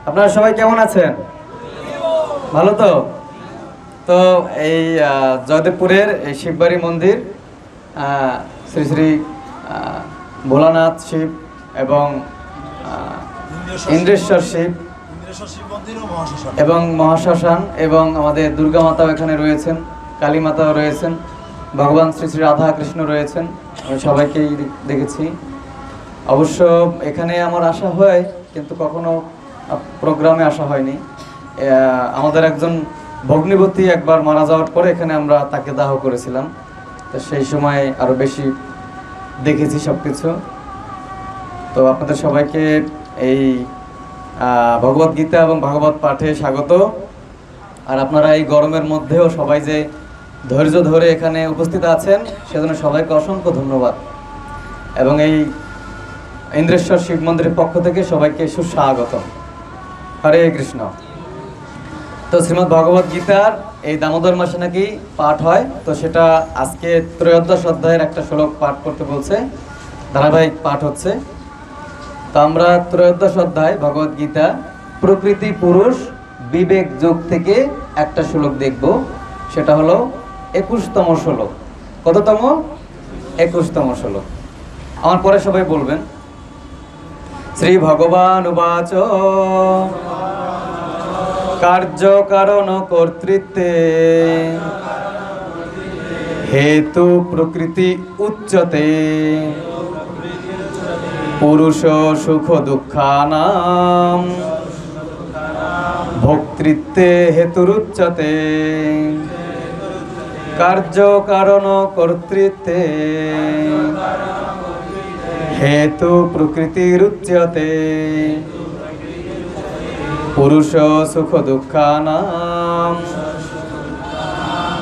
আপনারা সবাই কেমন আছেন? ভালো তো? তো এই জয়দেবপুরের এই শিববাড়ি মন্দির শ্রী শ্রী ভোলানাথ শিব এবং ইন্দ্রেশ্বর শিব এবং মহাশ্মশান এবং আমাদের দুর্গা মাতাও এখানে রয়েছেন, কালী মাতাও রয়েছেন, ভগবান শ্রী শ্রী রাধা কৃষ্ণ রয়েছেন। আমি সবাইকেই দেখেছি। অবশ্য এখানে আমার আসা হয়, কিন্তু কখনো প্রোগ্রামে আসা হয়নি। আমাদের একজন ভগ্নিপতি একবার মারা যাওয়ার পরে এখানে আমরা তাকে দাহ করেছিলাম, তো সেই সময় আরও বেশি দেখেছি সব কিছু। তো আপনাদের সবাইকে এই ভগবদ গীতা এবং ভাগবত পাঠে স্বাগত। আর আপনারা এই গরমের মধ্যেও সবাই যে ধৈর্য ধরে এখানে উপস্থিত আছেন সেজন্য সবাইকে অসংখ্য ধন্যবাদ। এবং এই ইন্দ্রেশ্বর শিব মন্দিরের পক্ষ থেকে সবাইকে সুস্বাগত। হরে কৃষ্ণ। তো শ্রীমদ্ ভগবদ গীতার এই দামোদর মাসে নাকি পাঠ হয়, তো সেটা আজকে ত্রয়োদশ অধ্যায়ের একটা শ্লোক পাঠ করতে বলছে, ধারাবাহিক পাঠ হচ্ছে। তো আমরা ত্রয়োদশ অধ্যায় ভগবদ গীতা প্রকৃতি পুরুষ বিবেক যোগ থেকে একটা শ্লোক দেখব, সেটা হলো 21তম শ্লোক। কততম? 21তম শ্লোক। আমার পরে সবাই বলবেন। শ্রী ভগবান উবাচ কার্য কারণ কর্তৃত্বে হেতু প্রকৃতি উচ্যতে পুরুষ সুখ দুঃখানাম ভোক্তৃত্বে হেতুরুচ্যতে। কার্য কারণ কর্তৃত্বে হেতু প্রকৃতিরুচ্যতে পুরুষ সুখ দুঃখানাম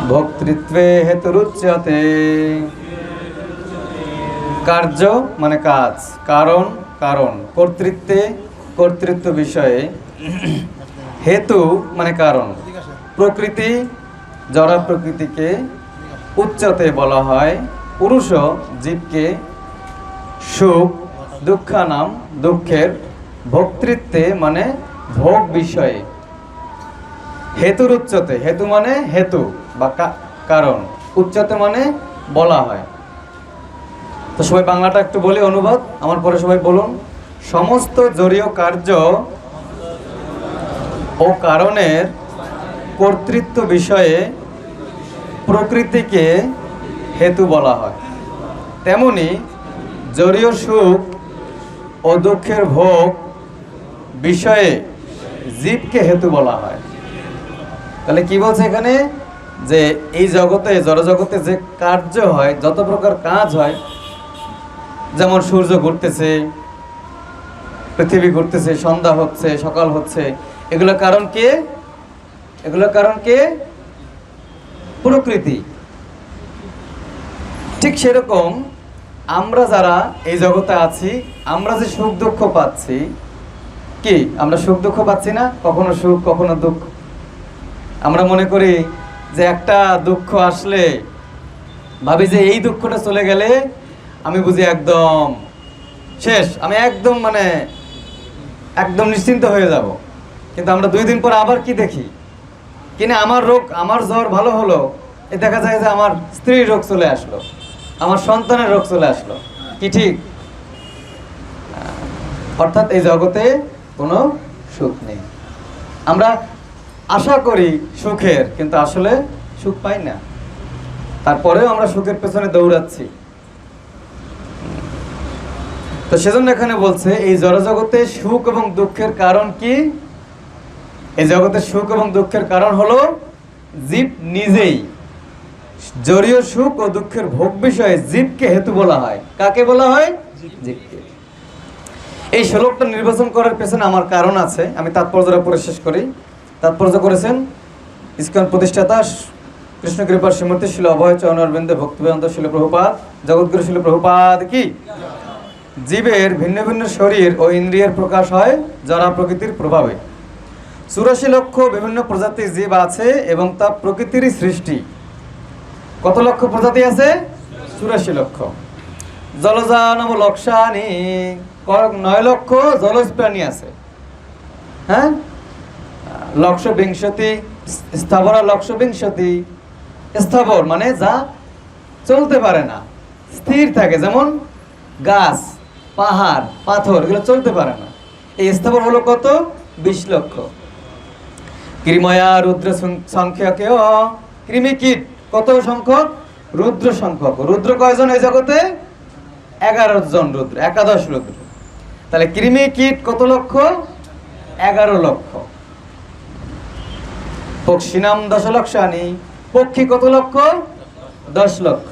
ভোক্তৃত্বে হেতুরুচ্যতে। কার্য মানে কাজ, কারণ কারণ, কর্তৃত্বে কর্তৃত্ব বিষয়ে, হেতু মানে কারণ, প্রকৃতি জড় প্রকৃতিকে, উচ্চতে বলা হয় পুরুষ জীবকে, সুখ দুঃখানাম দুঃখের, ভোক্তৃত্বে মানে ভোগ বিষয়ে, হেতুর উচ্চতে, হেতু মানে হেতু বা কারণ, উচ্চতে মানে বলা হয়। তো সবাই বাংলাটা একটু বলি অনুবাদ, আমার পরে সবাই বলুন। সমস্ত জড়ীয় কার্য ও কারণের কর্তৃত্ব বিষয়ে প্রকৃতিকে হেতু বলা হয়, তেমনি জড়ীয় সুখ ও দুঃখের ভোগ বিষয়ে জীবকে হেতু বলা হয়। তাহলে কি বলছে এখানে? যে এই জগতে, জড়জগতে যে কার্য হয়, যত প্রকার কাজ হয়, যেমন সূর্য ঘুরতেছে, পৃথিবী ঘুরতেছে, সন্ধ্যা হচ্ছে, সকাল হচ্ছে, এগুলো কারণ কে? এগুলো কারণ কে? প্রকৃতি। ঠিক সেরকম আমরা যারা এই জগতে আছি, আমরা যে সুখ দুঃখ পাচ্ছি, কি আমরা সুখ দুঃখ পাচ্ছি না? কখনো সুখ কখনো দুঃখ। আমরা মনে করি যে একটা দুঃখ আসলে ভাবি যে এই দুঃখটা চলে গেলে আমি বুঝি একদম শেষ, আমি একদম মানে একদম নিশ্চিন্ত হয়ে যাব। কিন্তু আমরা 2 দিন পর আবার কি দেখি, কিনা আমার রোগ, আমার জ্বর ভালো হলো, এ দেখা যায় যে আমার স্ত্রীর রোগ চলে আসলো, আমার সন্তানের রোগ চলে আসলো। কি ঠিক? অর্থাৎ এই জগতে কোনো সুখ নেই। আমরা আশা করি সুখের, কিন্তু আসলে সুখ পাই না, তারপরেও আমরা সুখের পেছনে দৌড়াচ্ছি। তো সেজন্য এখানে বলছে এই জড়জগতে সুখ এবং দুঃখের কারণ কি? এই জগতের সুখ এবং দুঃখের কারণ হলো জীব নিজেই। জড়ীয় সুখ ও দুঃখের ভোগ বিষয়ে জীবকে হেতু বলা হয়। কাকে বলা হয়? জীবকে। এই শ্লোকটা নির্বাচন করার পেছনে আমার কারণ আছে, আমি তাৎপর্যটা পড়ে শেষ করি। তাৎপর্য করেছেন ইসকন প্রতিষ্ঠাতা কৃষ্ণ কৃপা শ্রীমূর্তি শিল অভয় চরণ অরবিন্দ ভক্তিবেদান্ত শিল প্রভুপাদ জগৎগুরু শিল প্রভুপাদ কি। জীবের ভিন্ন ভিন্ন শরীর ও ইন্দ্রিয়ের প্রকাশ হয় জড় প্রকৃতির প্রভাবে। 84 লক্ষ বিভিন্ন প্রজাতির জীব আছে এবং তা প্রকৃতিরই সৃষ্টি। কত লক্ষ প্রজাতি আছে? 84 লক্ষ। জলজানব লক্ষানি 9 লক্ষ জলজ প্রাণী আছে। হ্যাঁ, লক্ষ বিংশতি, স্থাবর লক্ষ বিংশতি। স্থাবর মানে যা চলতে পারে না, স্থির থাকে, যেমন গাছ, পাহাড়, পাথর, এগুলো চলতে পারে না। এই স্থাবর হলো কত? 20 লক্ষ। কৃময়া রুদ্র সংখ্যকেও, কৃমি কীট কত সংখ্যক? রুদ্র সংখ্যক। রুদ্র কয়জন এই জগতে? 11 জন রুদ্র, একাদশ রুদ্র। তাহলে কৃমি কীট কত লক্ষ? 11 লক্ষ। পক্ষিনাম 10 লক্ষানি, পক্ষী কত লক্ষ? 10 লক্ষ।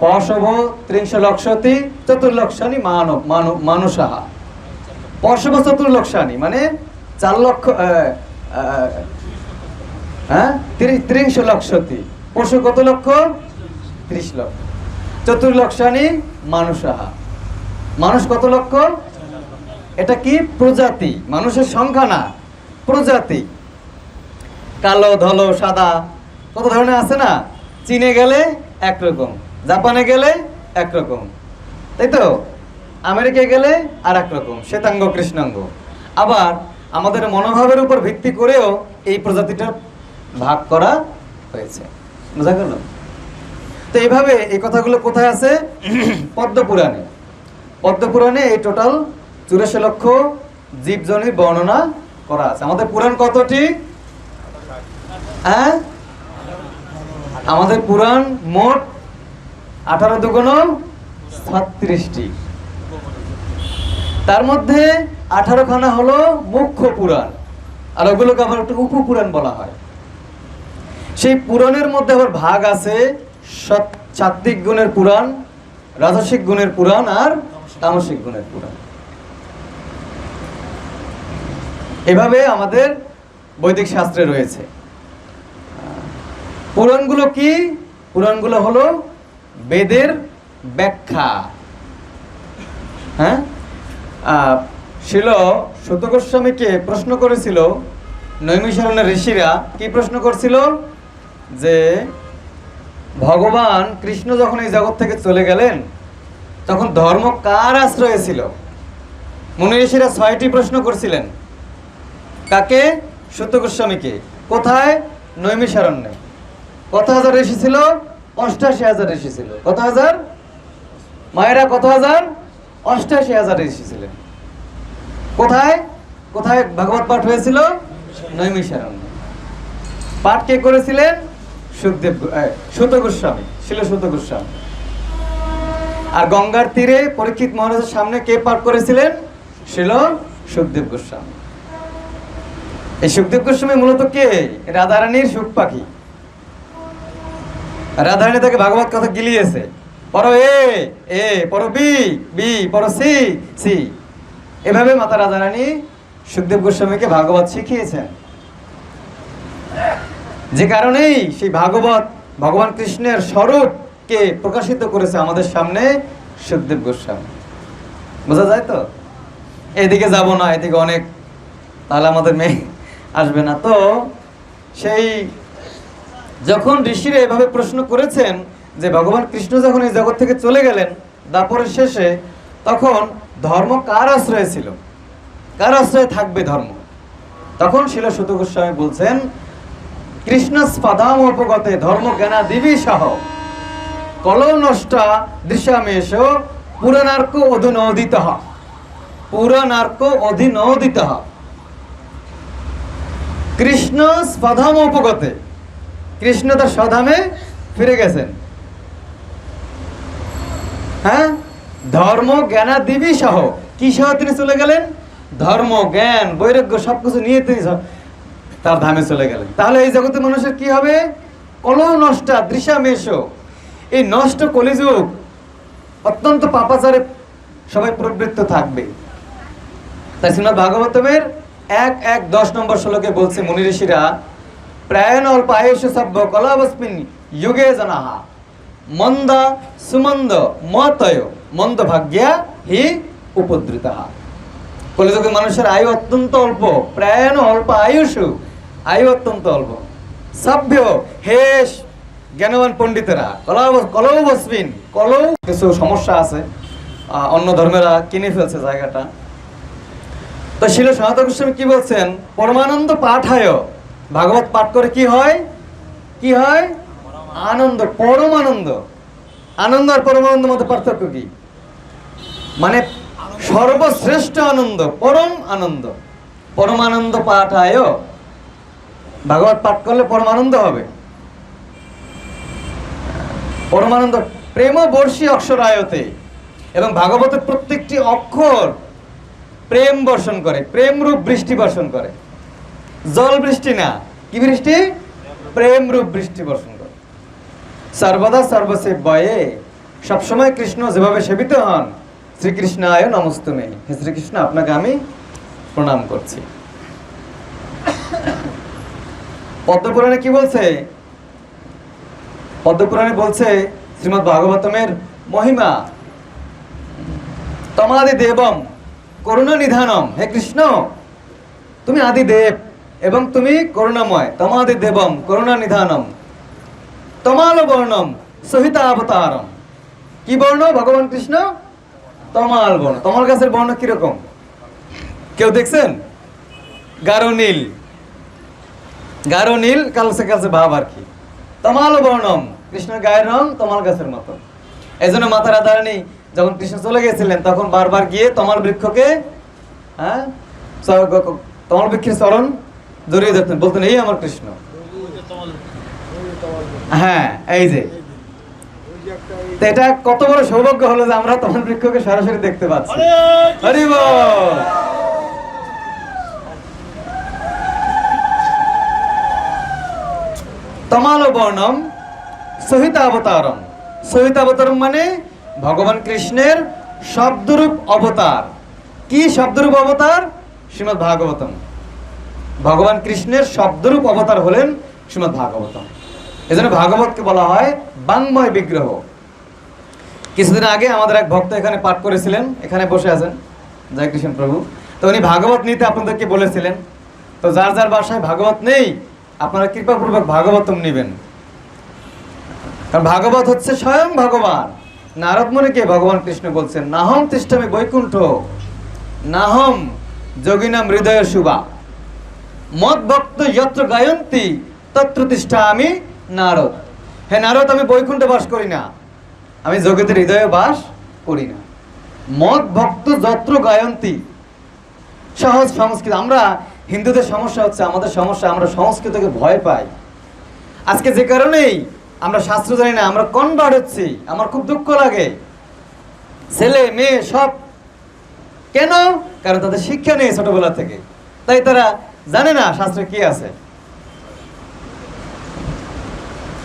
পশব 30 লক্ষতি চতুর্লক্ষানি মানুষাহা। পশব 4 লক্ষানি মানে 4 লক্ষ, 30 লক্ষতি। পশু কত লক্ষ? 30 লক্ষ। চতুর্লক্ষানি মানুষাহা, মানুষ কত লক্ষ? এটা কি? প্রজাতি, মানুষের সংখ্যা না, প্রজাতি। কালো, ধলো, সাদা কত ধরনের আছে না? চীনে গেলে একরকম, জাপানে গেলে একরকম, তাই তো? আমেরিকায় গেলে আর একরকম, শ্বেতাঙ্গ কৃষ্ণাঙ্গ। আবার আমাদের মনোভাবের উপর ভিত্তি করেও এই প্রজাতিটা ভাগ করা হয়েছে। বোঝা গেল? তো এইভাবে এই কথাগুলো কোথায় আছে? পদ্মপুরাণে। পদ্মপুরাণে এই টোটাল 84 লক্ষ জীবজনির বর্ণনা করা আছে। আমাদের পুরাণ কতটি? হ্যাঁ, আমাদের পুরাণ মোট 18 দুগুণ 36টি। তার মধ্যে 18 খানা হলো মুখ্য পুরাণ, আর ওগুলোকে আবার একটু উপপুরাণ বলা হয়। সেই পুরাণের মধ্যে আবার ভাগ আছে সাত্ত্বিক গুণের পুরাণ, রাজসিক গুণের পুরাণ আর তামসিক গুণের পুরাণ। এভাবে আমাদের বৈদিক শাস্ত্রে রয়েছে। পুরাণগুলো কি? পুরাণগুলো হলো বেদের ব্যাখ্যা। হ্যাঁ, শিল সুত গোস্বামীকে প্রশ্ন করেছিল নৈমিষারণ্যের ঋষিরা। কি প্রশ্ন করছিল? যে ভগবান কৃষ্ণ যখন এই জগৎ থেকে চলে গেলেন তখন ধর্ম কার আশ্রয়ে ছিল? মুনি ঋষিরা 6টি প্রশ্ন করছিলেন। কাকে? সুত গোস্বামীকে। কোথায়? নৈমিষারণ্যে। কত হাজার ঋষি ছিল? 88,000 ঋষি ছিল। কত হাজার? মায়েরা কত হাজার? 88,000 ঋষি ছিলেন। কোথায়? কোথায় ভাগবত পাঠ হয়েছিল? নৈমিষারণ্যে। পাঠ কে করেছিলেন? সুত গোস্বামী, ছিল সুত গোস্বামী। আর গঙ্গার তীরে পরীক্ষিত মহারাজের সামনে কে পাঠ করেছিলেন? ছিল সুখদেব গোস্বামী। এই সুখদেব গোস্বামী মূলত কে? রাধারানীর সুখ পাখি। রাধারানী তাকে ভাগবত কথা গিলিয়েছে। পর এ এ, পর বি বি, পর সি সি। এভাবে মাতা রাধারানী সুখদেব গোস্বামীকে ভাগবত শিখিয়েছেন। যে কারণেই সেই ভাগবত ভগবান কৃষ্ণের স্বরূপকে প্রকাশিত করেছে আমাদের সামনে সুখদেব গোস্বামী। বোঝা যায় তো? এদিকে যাব না, এদিকে অনেক, তাহলে আমাদের মেয়ে আসবে না। তো সেই যখন ঋষিরা এভাবে প্রশ্ন করেছেন যে ভগবান কৃষ্ণ যখন এই জগৎ থেকে চলে গেলেন দাপরের শেষে, তখন ধর্ম কার আশ্রয়ে ছিল? কার আশ্রয়ে থাকবে ধর্ম? তখন শিল সুত গোস্বামী বলছেন, কৃষ্ণ স্পদাম উপগতে ধর্ম জ্ঞানা দিবি সহ কলৌ নষ্টা দৃশ্যামেশ পুরাণার্ক অধুনোদিত। পুরাণার্ক অধীনোদিত। কৃষ্ণ স্পধাম উপগতে, কৃষ্ণ তার স্বধামে ফিরে গেছেন। হ্যাঁ, ধর্ম জ্ঞানা দিবি সহ, কি সহ তিনি চলে গেলেন? ধর্ম, জ্ঞান, বৈরাগ্য সবকিছু নিয়ে তিনি তার ধামে চলে গেলেন। তাহলে এই জগতে মানুষের কি হবে? কলৌ নষ্টা দৃশ্যামেশ, এই নষ্ট কলিযুগ অত্যন্ত পাপাচারে সবাই প্রবৃত্ত থাকবে। তাই শ্রীমদ্ ভাগবতমের 1:10 নম্বর শ্লোকে বলছে মুনি ঋষিরা, প্রায়ণ অল্প আয়ুষ সভ্য কলাবস্মিন যুগে জনাহা মন্দ সুমন্দ মতয় মন্দ ভাগ্যা হি উপদ্রুতাহা। কলিযুগে মানুষের আয়ু অত্যন্ত অল্প, প্রায়ণ অল্প আয়ুষ, আয়ু অত্যন্ত অল্প। সভ্য হেশ জ্ঞানবান পণ্ডিতেরা কলৌ বস্মিন, কলৌ কিছু সমস্যা আছে, অন্য ধর্মেরা কিনে ফেলছে জায়গাটা। তো শিল সনাতন গোস্বামী কি বলছেন, পরমানন্দ পাঠায়, ভাগবত পাঠ করে কি হয়, কি হয়, আনন্দ, পরমানন্দ। আনন্দ আর পরমানন্দের মধ্যে পার্থক্য কি? মানে সর্বশ্রেষ্ঠ আনন্দ, পরম আনন্দ। পরমানন্দ পাঠায়, ভাগবত পাঠ করলে পরমানন্দ হবে। পরমানন্দ প্রেম বর্ষী অক্ষরায়তে, এবং ভাগবতের প্রত্যেকটি অক্ষর প্রেম বর্ষণ করে, প্রেম রূপ বৃষ্টি বর্ষণ করে। জল বৃষ্টি না, কি বৃষ্টি? প্রেম রূপ বৃষ্টি বর্ষণ করে। সর্বদা সর্বসেব্যয়ে, সবসময় কৃষ্ণ যেভাবে সেবিত হন, শ্রীকৃষ্ণায় নমস্তুমে, হে শ্রীকৃষ্ণ আপনাকে আমি প্রণাম করছি। পদ্মপুরাণে কি বলছে? পদ্মপুরাণে বলছে শ্রীমদ্ ভাগবতমের মহিমা, তমাদি দেবম করুণা নিধানম, হে কৃষ্ণ তুমি আদি দেব এবং তুমি করুণাময়। তমাদি দেবম করুণা নিধানম, তমাল বর্ণম সহিতা অবতারম। কি বর্ণ ভগবান কৃষ্ণ? তমাল বর্ণ। তমাল গাছের বর্ণ কিরকম কেউ দেখছেন? গাঢ় নীল, গাঢ় নীল, কালসে কালসে ভাব আর কি। তমাল বর্ণম, কৃষ্ণের গায়ের রং তমাল গাছের মতো। এই জন্য মাতা রাধারানী যখন কৃষ্ণ চলে গেছিলেন তখন বারবার গিয়ে তমাল বৃক্ষকে, তমাল বৃক্ষের চরণ জড়িয়ে ধরতেন, বলতেন এই আমার কৃষ্ণ। হ্যাঁ, এই যে এটা কত বড় সৌভাগ্য হলো যে আমরা তমাল বৃক্ষকে সরাসরি দেখতে পাচ্ছি। হরি বল। তমাল বর্ণম সহিত অবতারম। সহিত অবতারম মানে ভগবান কৃষ্ণের শব্দরূপ অবতার। কি শব্দরূপ অবতার? শ্রীমদ্ ভাগবতম। ভগবান কৃষ্ণের শব্দরূপ অবতার হলেন শ্রীমদ্ ভাগবতম। এজন্য ভাগবতকে বলা হয় বাংময় বিগ্রহ। কিছুদিন আগে আমাদের এক ভক্ত এখানে পাঠ করেছিলেন, এখানে বসে আছেন, জয় কৃষ্ণ প্রভু। তো উনি ভাগবত নিতে আপনাদেরকে বলেছিলেন। তো যার যার বাসায় ভাগবত নেই আপনারা কৃপাপূর্বক ভাগবতম নেবেন, কারণ ভাগবত হচ্ছে স্বয়ং ভগবান। নারদ মুনিকে ভগবান কৃষ্ণ বলছেন, নাহম তিষ্ঠামি বৈকুণ্ঠ, নাহম যোগিনাম হৃদয় শুভা, মদ ভক্ত যত্র গায়ন্তি তত্র তিষ্ঠামি নারদ। হে নারদ, আমি বৈকুণ্ঠে বাস করি না, আমি যোগীদের হৃদয়ে বাস করি না। মদ ভক্ত যত্র গায়ন্তি, সহজ সংস্কৃত। আমরা হিন্দুদের সমস্যা হচ্ছে, আমাদের সমস্যা আমরা সংস্কৃতকে ভয় পাই। আজকে যে কারণেই আমরা শাস্ত্র জানি না, আমরা কনভার্ট হচ্ছি। আমার খুব দুঃখ লাগে, ছেলে মেয়ে সব। কেন? কারণ তাদের শিক্ষা নেই ছোটবেলা থেকে, তাই তারা জানে না শাস্ত্রে কি আছে।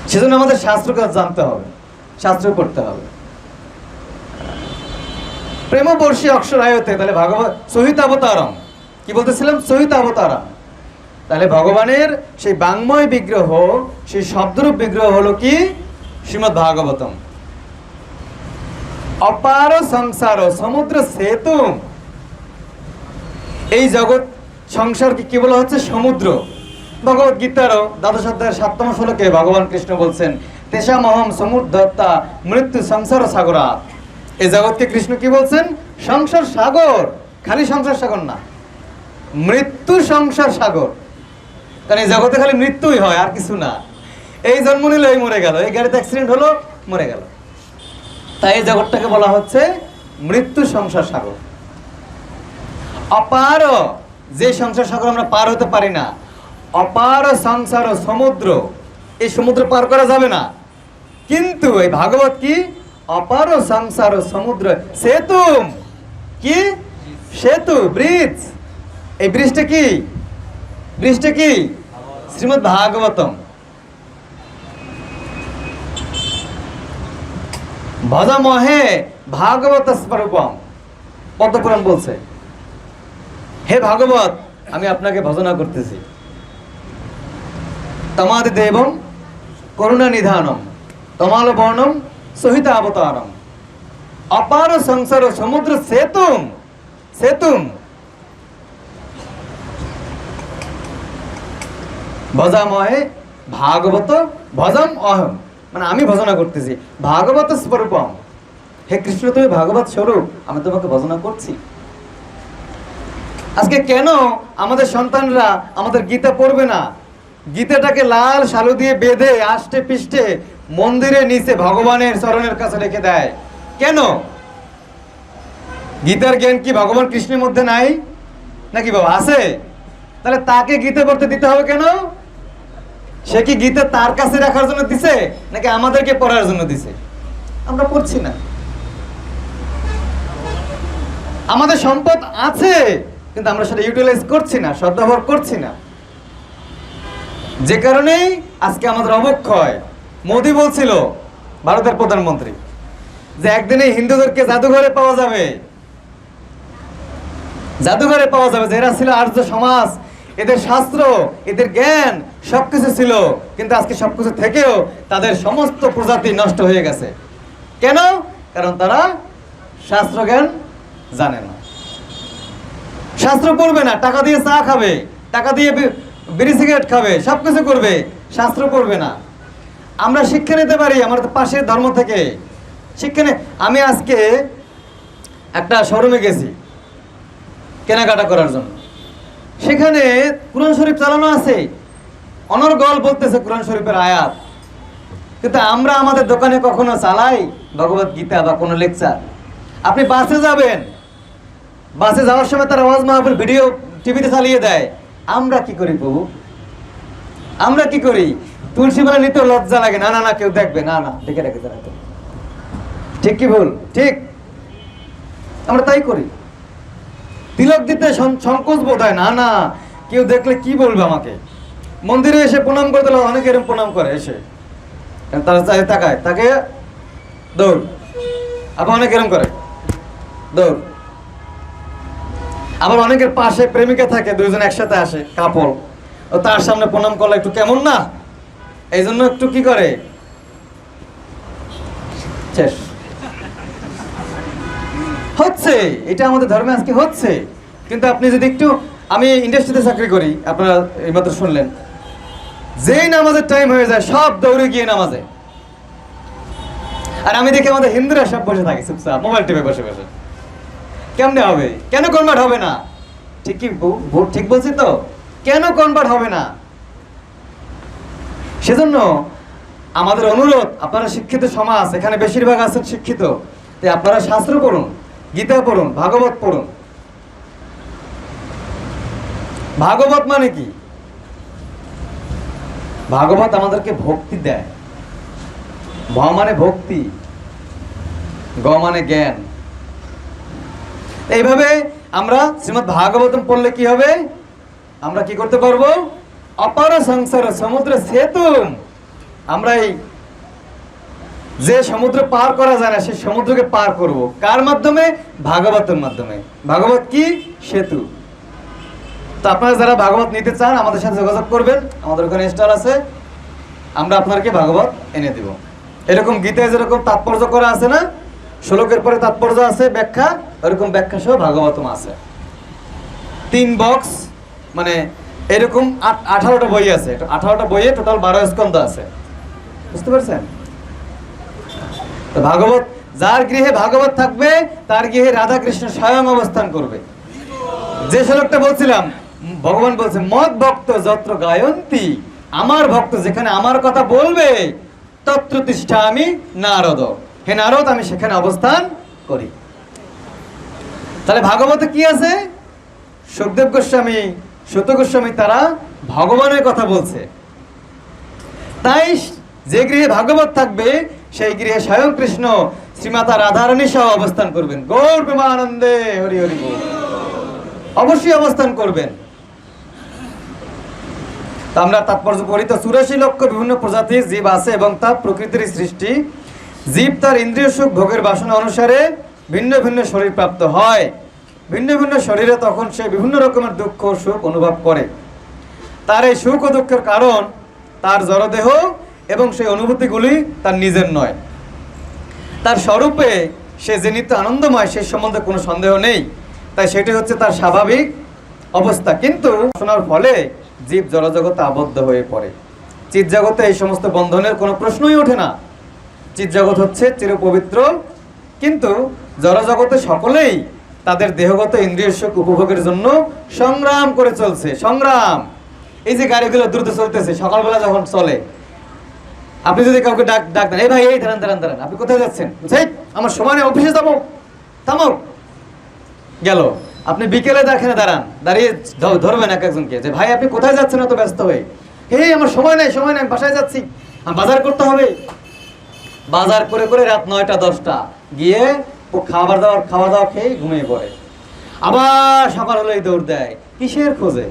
সেজন্য আমাদের শাস্ত্রকে জানতে হবে, শাস্ত্র পড়তে হবে। প্রেমবর্ষী অক্ষরায়তে, তাহলে ভাগবত সহিত অবতারম, কি বলতেছিলাম? সহিত অবতারম। তাহলে ভগবানের সেই বাংময় বিগ্রহ, সেই শব্দরূপ বিগ্রহ হলো কি? শ্রীমদ্ ভাগবতম। অপার সংসার সমুদ্র সেতু। এই জগৎ সংসারকে কি বলা হচ্ছে? সমুদ্র। ভগবত গীতারও দ্বাদশ অধ্যায়ের 7তম শ্লোকে ভগবান কৃষ্ণ বলছেন, তেষামহম সমুদ্রতা মৃত্যু সংসার সাগরাৎ। এই জগৎকে কৃষ্ণ কি বলছেন? সংসার সাগর। খালি সংসার সাগর না, মৃত্যু সংসার সাগর। কারণ এই জগতে খালি মৃত্যুই হয়, আর কিছু না। এই জন্ম নিল, এই মরে গেল, এই গাড়িতে অ্যাক্সিডেন্ট হলো, মরে গেল। তাই এই জগৎটাকে বলা হচ্ছে মৃত্যু সংসার সাগর। অপার, যে সংসার সাগর আমরা পার হতে পারি না, অপার সংসার সমুদ্র, এই সমুদ্র পার করা যাবে না। কিন্তু এই ভাগবত কি? অপার সংসার সমুদ্র সেতু। কি? সেতু, ব্রিজ। এই ব্রিজটা কি? ব্রিজটা কি? শ্রীমদ্ ভাগবতম। ভজমহে ভাগবত স্বরূপম। পদ্মপুরাণ বলছে, হে ভাগবত, আমি আপনাকে ভজনা করতেছি। তমাদি দেবম করুণা নিধানম, তমাল বর্ণম সহিত অবতারম, অপার সংসার সমুদ্র সেতুম। সেতুম ভজামহে ভাগবত ভজম অহম, মানে আমি ভজনা করতেছি। ভাগবত স্বরূপম, হে কৃষ্ণ তুমি ভাগবত স্বরূপ, আমি তোমাকে ভজনা করছি। আজকে কেন আমাদের সন্তানরা আমাদের গীতা পড়বে না? গীতাটাকে লাল শালু দিয়ে বেঁধে আষ্টে পৃষ্ঠে মন্দিরের নিচে ভগবানের চরণের কাছে রেখে দেয় কেন? গীতার জ্ঞান কি ভগবান কৃষ্ণের মধ্যে নাই নাকি বাবা? আছে। তাহলে তাকে গীতা পড়তে দিতে হবে কেন? সে কি গীতা তার কাছে রাখার জন্য দিছে নাকি আমাদেরকে পড়ার জন্য দিছে? আমরা পড়ছি না। আমাদের সম্পদ আছে কিন্তু আমরা সেটা ইউটিলাইজ করছি না, সদ্ব্যবহার করছি না, যে কারণেই আজকে আমাদের অবক্ষয়। মোদি বলছিল, ভারতের প্রধানমন্ত্রী, যে একদিনে হিন্দুদেরকে জাদুঘরে পাওয়া যাবে, জাদুঘরে পাওয়া যাবে। যারা ছিল আর্য সমাজ, এদের শাস্ত্র, এদের জ্ঞান সবকিছু ছিল, কিন্তু আজকে সবকিছু থেকেও তাদের সমস্ত প্রজাতি নষ্ট হয়ে গেছে। কেন? কারণ তারা শাস্ত্র জ্ঞান জানে না, শাস্ত্র পড়বে না, টাকা দিয়ে চা খাবে, টাকা দিয়ে বিড়ি সিগারেট খাবে, সবকিছু করবে, শাস্ত্র পড়বে না। আমরা শিক্ষা নিতে পারি আমার পাশের ধর্ম থেকে শিক্ষা আমি আজকে একটা শোরুমে গেছি কেনাকাটা করার জন্য, সেখানে কুরআন শরীফ চালানো আছে, অনর্গল বলতেছে কুরআন শরীফের আয়াত, কিন্তু আমরা আমাদের দোকানে কখনো চালাই ভগবত গীতা বা কোনো লেকচার? আপনি বাসে যাবেন, বাসে যাওয়ার সময় তার আওয়াজ মাহফিল ভিডিও টিভিতে চালিয়ে দেয়। আমরা কি করি প্রভু? আমরা কি করি? তুলসী মালা নিতে লজ্জা লাগে, না না না কেউ দেখবে, না না দেখে রেখে রাখো। ঠিক কি ভুল? ঠিক। আমরা তাই করি। তিলক দিতে সংকোচ বোধ হয়, না না কেউ দেখলে কি বলবে আমাকে। মন্দিরে এসে প্রণাম করতে অনেকে এরকম প্রণাম করে, এসে তারা তাকায়, তাকে দৌড়। আবার অনেক এরকম করে, দৌড়। আবার অনেকের পাশে প্রেমিকা থাকে, দুইজন একসাথে আসে, কাপড়, ও তার সামনে প্রণাম করলে একটু কেমন না, এই জন্য একটু কি করে, শেষ হচ্ছে। এটা আমাদের ধর্মে আজকে হচ্ছে। কিন্তু আপনি যদি একটু, আমি ইন্ডাস্ট্রিতে চাকরি করি, আপনারা এইমাত্র শুনলেন, যেই নামাজের টাইম হয়ে যায় সব দৌড়ে গিয়ে নামাজে। আর আমি দেখি আমাদের হিন্দুরা সব বসে থাকে চুপচাপ মোবাইল টিপে বসে বসে। কেমনে হবে? কেন কনভার্ট হবে না? ঠিক কি ঠিক বলছি তো? কেন কনভার্ট হবে না? সেজন্য আমাদের অনুরোধ, আপনারা শিক্ষিত সমাজ, এখানে বেশিরভাগ আছেন শিক্ষিত, তাই আপনারা শাস্ত্র পড়ুন, গীতা পড়ুন, ভাগবত পড়ুন। ভাগবত মানে কি? ভাগবত আমাদেরকে ভক্তি দেয়। ভ মানে ভক্তি, গ মানে জ্ঞান। এইভাবে আমরা শ্রীমদ্ ভাগবতম পড়লে কি হবে? আমরা কি করতে পারবো? অপার সংসার সমুদ্র সেতু। আমরা এই যে সমুদ্র পার করা যায় না, সেই সমুদ্রকে পার করব কার মাধ্যমে? ভাগবতের মাধ্যমে। ভাগবত কি? সেতু। তো আপনারা যারা ভাগবত নিতে চান আমাদের সাথে যোগাযোগ করবেন, আমাদের ওখানে স্টল আছে, আমরা আপনাদেরকে ভাগবত এনে দিব। এরকম গীতায় যেরকম তাৎপর্য করা আছে না, শ্লোকের পরে তাৎপর্য আছে, ব্যাখ্যা, এরকম ব্যাখ্যা সহ ভাগবতম আছে। 3 বক্স, মানে এরকম 18টা বই আছে। 18টা বইয়ে টোটাল 12 স্কন্ধ আছে, বুঝতে পারছেন? তো ভাগবত, যার গৃহে ভাগবত থাকবে তার গৃহে রাধা কৃষ্ণ স্বয়ং অবস্থান করবে। যে শ্লোকটা বলছিলাম, ভগবান বলছে মদ ভক্ত যত্র গায়ন্তী, আমার ভক্ত যেখানে আমার কথা বলবে, তত্র তিষ্ঠামি নারদ, হে নারদ আমি সেখানে অবস্থান করি। তাহলে ভাগবতে কি আছে? সুখদেব গোস্বামী, সুত গোস্বামী তারা ভগবানের কথা বলছে। তাই যে গৃহে ভাগবত থাকবে সেই গৃহে স্বয়ং কৃষ্ণ শ্রীমাতা রাধারানী সহ অবস্থান করবেন। গৌর প্রেমানন্দে হরি হরি বল। অবশ্যই অবস্থান করবেন। তা আমরা তাৎপর্য পড়ি তো, 84 লক্ষ বিভিন্ন প্রজাতির জীব আছে এবং তা প্রকৃতির সৃষ্টি। জীব তার ইন্দ্রিয় সুখ ভোগের বাসনা অনুসারে ভিন্ন ভিন্ন শরীর প্রাপ্ত হয়। ভিন্ন ভিন্ন শরীরে তখন সে বিভিন্ন রকমের দুঃখ সুখ অনুভব করে। তার এই সুখ ও দুঃখের কারণ তার জড়দেহ এবং সেই অনুভূতিগুলি তার নিজের নয়। তার স্বরূপে সে যে নিত্য আনন্দময় সে সম্বন্ধে কোনো সন্দেহ নেই। তাই সেটি হচ্ছে তার স্বাভাবিক অবস্থা। কিন্তু শোনার ফলে জীব জড়জগতে আবদ্ধ হয়ে পড়ে। চিৎজগতে এই সমস্ত বন্ধনের কোনো প্রশ্নই ওঠে না। চিৎজগৎ হচ্ছে চিরপবিত্র কিন্তু জড়জগতে সকলেই তাদের দেহগত ইন্দ্রিয় সুখ উপভোগের জন্য সংগ্রাম করে চলছে। সংগ্রাম, এই যে গাড়িগুলো দ্রুত চলতেছে, সকালবেলা যখন চলে, আপনি যদি কাউকে ডাক দেন, এই ভাই এই দাঁড়ান দাঁড়ান দাঁড়ান, আপনি কোথায় যাচ্ছেন? আমার সময় নেই, অফিসে যাবো, থামো, গেল। আপনি বিকেলে দেখেন দাঁড়ান, দাঁড়িয়ে ধরবেন এক একজনকে যে ভাই আপনি কোথায় যাচ্ছেন এত ব্যস্ত হয়ে? এই আমার সময় নেই, সময় নেই, বাসায় যাচ্ছি, বাজার করতে হবে। বাজার করে করে রাত 9টা 10টা গিয়ে খাওয়া দাওয়া খেয়ে ঘুমিয়ে পড়ে। আবার সকাল হলেই দৌড় দেয়, কিসের খোঁজে?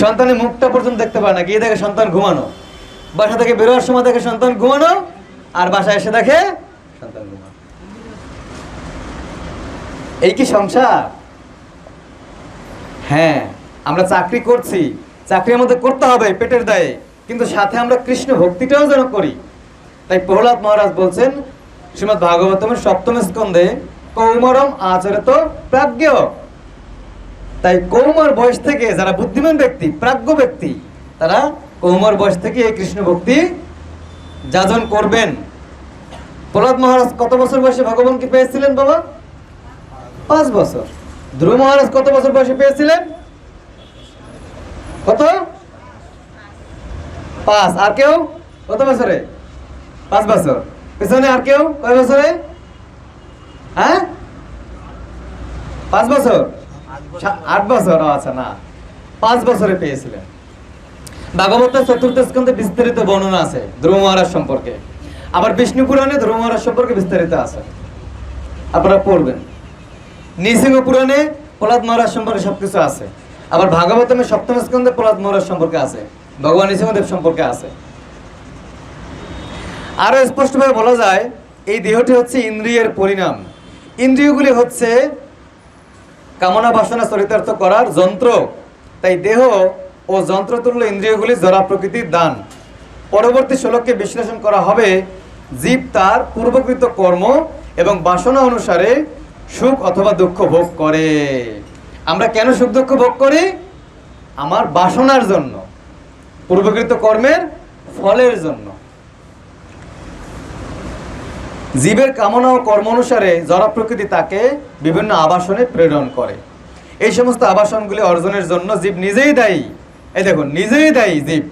সন্তানের মুখটা পর্যন্ত দেখতে পায় না, গিয়ে দেখে সন্তান ঘুমানো, বাসা থেকে বেরোয়ার সময় দেখে সন্তান ঘুমানো, আর বাসায় এসে দেখে সন্তান ঘুমানো। এই কি সংসার? হ্যাঁ, আমরা চাকরি করছি, চাকরি আমাদের করতে হবে পেটের দায়ে, কিন্তু সাথে আমরা কৃষ্ণ ভক্তিটাও যেন করি। তাই প্রহ্লাদ মহারাজ বলছেন শ্রীমদ্ ভাগবতমের 7ম স্কন্ধে, কৌমারম আচরেত প্রাজ্ঞ। তাই কৌমার বয়স থেকে যারা বুদ্ধিমান ব্যক্তি, প্রাজ্ঞ ব্যক্তি, তারা কৌমার বয়স থেকে এই কৃষ্ণ ভক্তি যাজন করবেন। প্রহ্লাদ মহারাজ কত বছর বয়সে ভগবানকে পেয়েছিলেন বাবা? 5 বছর। ধ্রুব মহারাজ কত বছর বয়সে পেয়েছিলেন? কত? 5। আর কেউ কত বছরে? 5 বছর। পিছনে আর কেউ কয় বছরে? হ্যাঁ, 5 বছর, 8 বছর। আচ্ছা, না, 5 বছরে পেয়েছিলেন। ভাগবতের 4র্থ স্কন্ধে বিস্তারিত বর্ণনা আছে ধ্রুব মহারাজ সম্পর্কে। আবার বিষ্ণু পুরাণে ধ্রুব মহারাজ সম্পর্কে বিস্তারিত আছে, আপনারা পড়বেন। নৃসিংহ পুরাণে প্রহ্লাদ মহারাজ সম্পর্কে সবকিছু আছে। আবার ভাগবতমের 7ম স্কন্ধে প্রহ্লাদ মহারাজ সম্পর্কে আছে, ভগবান নৃসিংহদেব সম্পর্কে আছে। আরো স্পষ্টভাবে বলা যায়, এই দেহটি হচ্ছে ইন্দ্রিয়ের পরিণাম। ইন্দ্রিয়গুলি হচ্ছে কামনা বাসনা চরিতার্থ করার যন্ত্র। তাই দেহ ও যন্ত্রতুল্য ইন্দ্রিয়গুলি জড়া প্রকৃতির দান। পরবর্তী শ্লোকে বিশ্লেষণ করা হবে জীব তার পূর্বকৃত কর্ম এবং বাসনা অনুসারে সুখ অথবা দুঃখ ভোগ করে। আমরা কেন সুখ দুঃখ ভোগ করি? আমার বাসনার জন্য, পূর্বকৃত কর্মের ফলের জন্য। জীবের কামনা ও কর্ম অনুসারে জড় প্রকৃতি তাকে বিভিন্ন আবাসনে প্রেরণ করে। এই সমস্ত আবাসনগুলি অর্জনের জন্য জীব নিজেই দায়ী। এই দেখুন, নিজেই দায়ী জীব,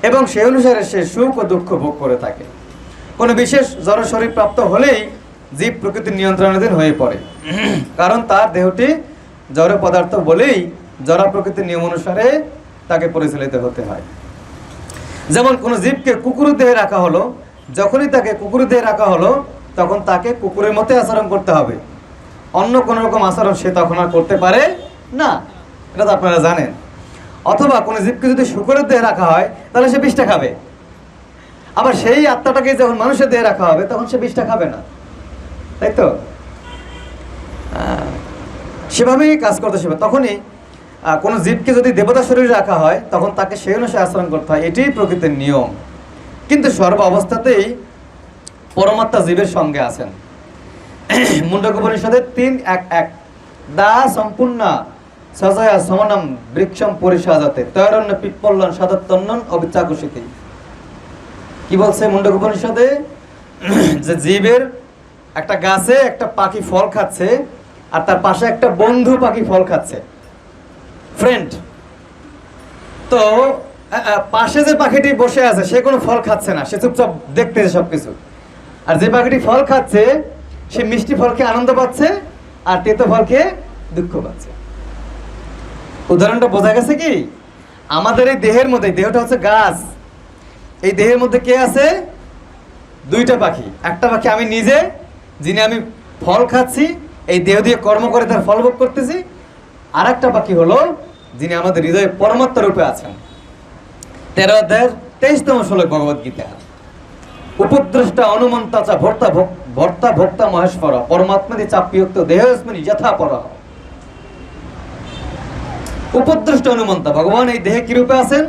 এবং সেই অনুসারে সে সুখ ও দুঃখ ভোগ করে থাকে। কোনো বিশেষ জড় শরীর প্রাপ্ত হলেই জীব প্রকৃতির নিয়ন্ত্রণাধীন হয়ে পড়ে, কারণ তার দেহটি জড় পদার্থ বলেই জড় প্রকৃতির নিয়ম অনুসারে তাকে পরিচালিত হতে হয়। যেমন কোনো জীবকে কুকুরের দেহে রাখা হলো, যখনই তাকে কুকুরের দেহে রাখা হলো তখন তাকে কুকুরের মতো আচরণ করতে হবে। অন্য কোনো রকম আচরণ সে তখন আর করতে পারে না, এটা তো আপনারা জানেন। অথবা কোনো জীবকে যদি শুকরের দেহে রাখা হয় তাহলে সে বিষটা খাবে। আবার সেই আত্মাটাকে যখন মানুষের দেহে রাখা হবে তখন সে বিষটা খাবে না, তাই তো? সেভাবেই কাজ করতে শিখবে। তখনই কোনো জীবকে যদি দেবতা শরীরে রাখা হয় তখন তাকে সেই অনুসারে আচরণ করতে হয়, এটাই প্রকৃতির নিয়ম। কিন্তু সর্ব অবস্থাতেই পরমাত্মা জীবের সঙ্গে আছেন। মুন্ডক উপনিষদের 3:1:1 দা সম্পূর্ণ সজয়া সমনম বৃক্ষম পরিসাজাতে তৈরণ্য পিপ্পল্লন সদত্তন্নন অবিচাকুশিতে। কি বলছে মুন্ডক উপনিষদে? যে জীবের একটা গাছে একটা পাখি ফল খাচ্ছে, আর তার পাশে একটা বন্ধু পাখি ফল খাচ্ছে, ফ্রেন্ড। তো পাশে যে পাখিটি বসে আছে সে কোনো ফল খাচ্ছে না, সে চুপচাপ দেখতেছে সবকিছু। আর যে পাখিটি ফল খাচ্ছে সে মিষ্টি ফলকে আনন্দ পাচ্ছে, আর তেতো ফলকে দুঃখ পাচ্ছে। উদাহরণটা বোঝা গেছে কি? আমাদের এই দেহের মধ্যে, দেহটা হচ্ছে গাছ, এই দেহের মধ্যে কে আছে? 2টা পাখি। একটা পাখি আমি নিজে, যিনি আমি ফল খাচ্ছি, এই দেহ দিয়ে কর্ম করে তার ফল ভোগ করতেছি। আর একটা পাখি হলো যিনি আমাদের হৃদয়ে পরমাত্মা রূপে আছেন। 13 অধ্যায়ের 23তম শ্লোক ভগবদ গীতা। উপদ্রষ্টা অনুমন্তাচা ভর্তা ভোক্তা মহেশ্বর পরমাত্মাদি চাপ্যুক্ত দেহস্মিন যথা পর। উপদ্রষ্ট অনুমন্তা, ভগবান এই দেহে কি রূপে আছেন?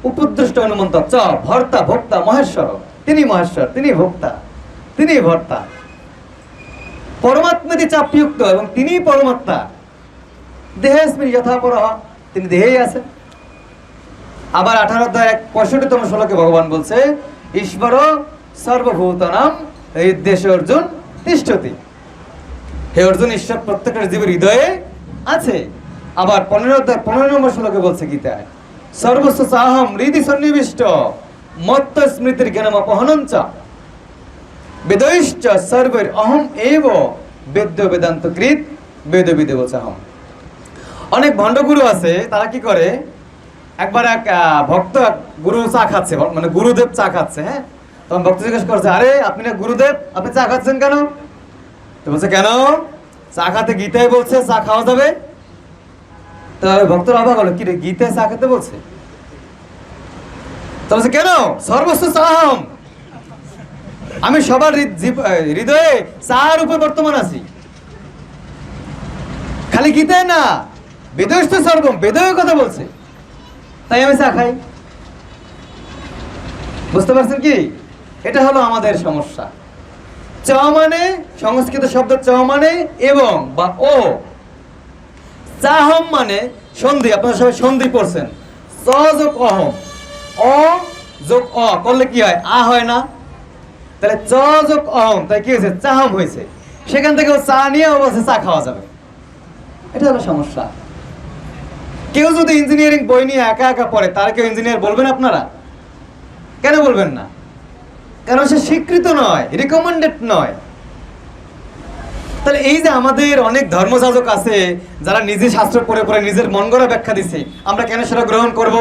উপদ্রষ্ট অনুমন্তা চ ভর্তা ভোক্তা মহেশ্বর। তিনি মহেশ্বর, তিনি ভোক্তা, তিনি ভর্তা। পরমাত্মাদি চাপ্যুক্ত, এবং তিনি পরমাত্মা। দেহস্মিন যথা পর, তিনি দেহেই আছেন। আবার 18 অধ্যায় 65তম শ্লোকে ভগবান বলছে ঈশ্বর সর্বভূতানাং এই উদ্দেশ্যে অর্জুন তিষ্ঠতি। হে অর্জুন, ঈশ্বর প্রত্যেকের জীবের হৃদয়ে আছে। আবার 15 নম্বর শ্লোকে বলছে গীতায়, সর্বস্ব চাহম হৃদি সন্নিবিষ্ট মত্ত স্মৃতির জ্ঞানম অপহনঞ্চ বেদৈশ্চ সর্বের অহম এব বেদ্য বেদান্ত কৃত বেদ বিদেব চাহম। অনেক ভণ্ডগুরু আছে, তারা কি করে, একবার এক ভক্ত গুরু চা খাচ্ছে, মানে গুরুদেব চা খাচ্ছে। হ্যাঁ, তখন ভক্ত জিজ্ঞেস করছে, আরে আপনি না গুরুদেব, আপনি চা খাচ্ছেন কেন? তো বলছে, কেন? চা খাতে গীতায় বলছে চা খাওয়া যাবে। তো ভক্তর অবাক হলো, কি রে, গীতায় চা খেতে বলছে? তো বলছে, কেন? সর্বস্ব চাহম, আমি সবার হৃদয়ে চার উপর বর্তমান আছি। খালি গীতায় না, বেদস্ত সর্বম, বেদয় কথা বলছে, তাই আমি চা খাই। বুঝতে পারছেন কি? এটা হলো আমাদের সমস্যা। চ মানে, সংস্কৃত শব্দ চ মানে এবং বা ও, চাহম মানে সন্ধি, আপনারা সবাই সন্ধি পড়ছেন, চ যোগ অহম, অ যোগ অ করলে কি হয়? আ হয় না? তাহলে চ যোগ অহম, তাই কি হয়েছে? চাহম হয়েছে। সেখান থেকে চা নিয়ে বলছে চা খাওয়া যাবে। এটা হলো সমস্যা। কেউ যদি ইঞ্জিনিয়ারিং বই নিয়ে একা একা পড়ে, তার কেউ ইঞ্জিনিয়ার বলবেন আপনারা? কেন বলবেন না? কারণ সে স্বীকৃত নয়, রিকমেন্ডেড নয়। তাহলে এই যে আমাদের অনেক ধর্মযাজক আছে যারা নিজে শাস্ত্র পড়ে পড়ে নিজের মন গড়া ব্যাখ্যা দিছে, আমরা কেন সেটা গ্রহণ করব?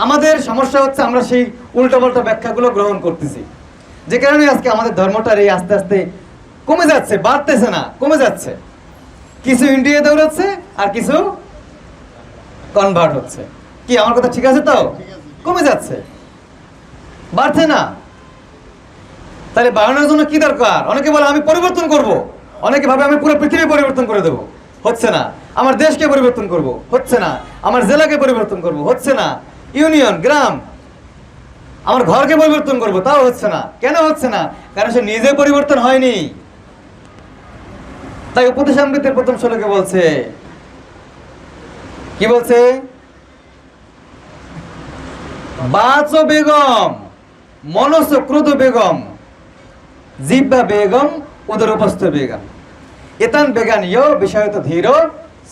আমাদের সমস্যা হচ্ছে আমরা সেই উল্টোপাল্টা ব্যাখ্যাগুলো গ্রহণ করতেছি, যে কারণে আজকে আমাদের ধর্মটার এই আস্তে আস্তে কমে যাচ্ছে, বাড়তেছে না, কমে যাচ্ছে। কিছু ইন্ডিয়া দৌড়াচ্ছে আর কিছু কনভার্ট হচ্ছে। কি আমার কথা ঠিক আছে? তো কমে যাচ্ছে, বাড়ছে না। তাহলে বাড়ানোর জন্য কি দরকার? অনেকে বলে আমি পরিবর্তন করব, অনেকে ভাবে আমি পুরো পৃথিবী পরিবর্তন করে দেব, হচ্ছে না। আমার দেশকে পরিবর্তন করব, হচ্ছে না। আমার জেলাকে পরিবর্তন করব, হচ্ছে না। ইউনিয়ন, গ্রাম, আমার ঘরকে পরিবর্তন করব, তাও হচ্ছে না। কেন হচ্ছে না? কারণ সে নিজে পরিবর্তন হয়নি। তাই উপদেশামৃতের প্রথম শ্লোকে বলছে, কি বলছে? বাচ বেগম মনস ক্রোধ বেগম জিহ্বা বেগম উদর উপস্থ বেগম এতান বেগান ইয় বিষয়ত ধীর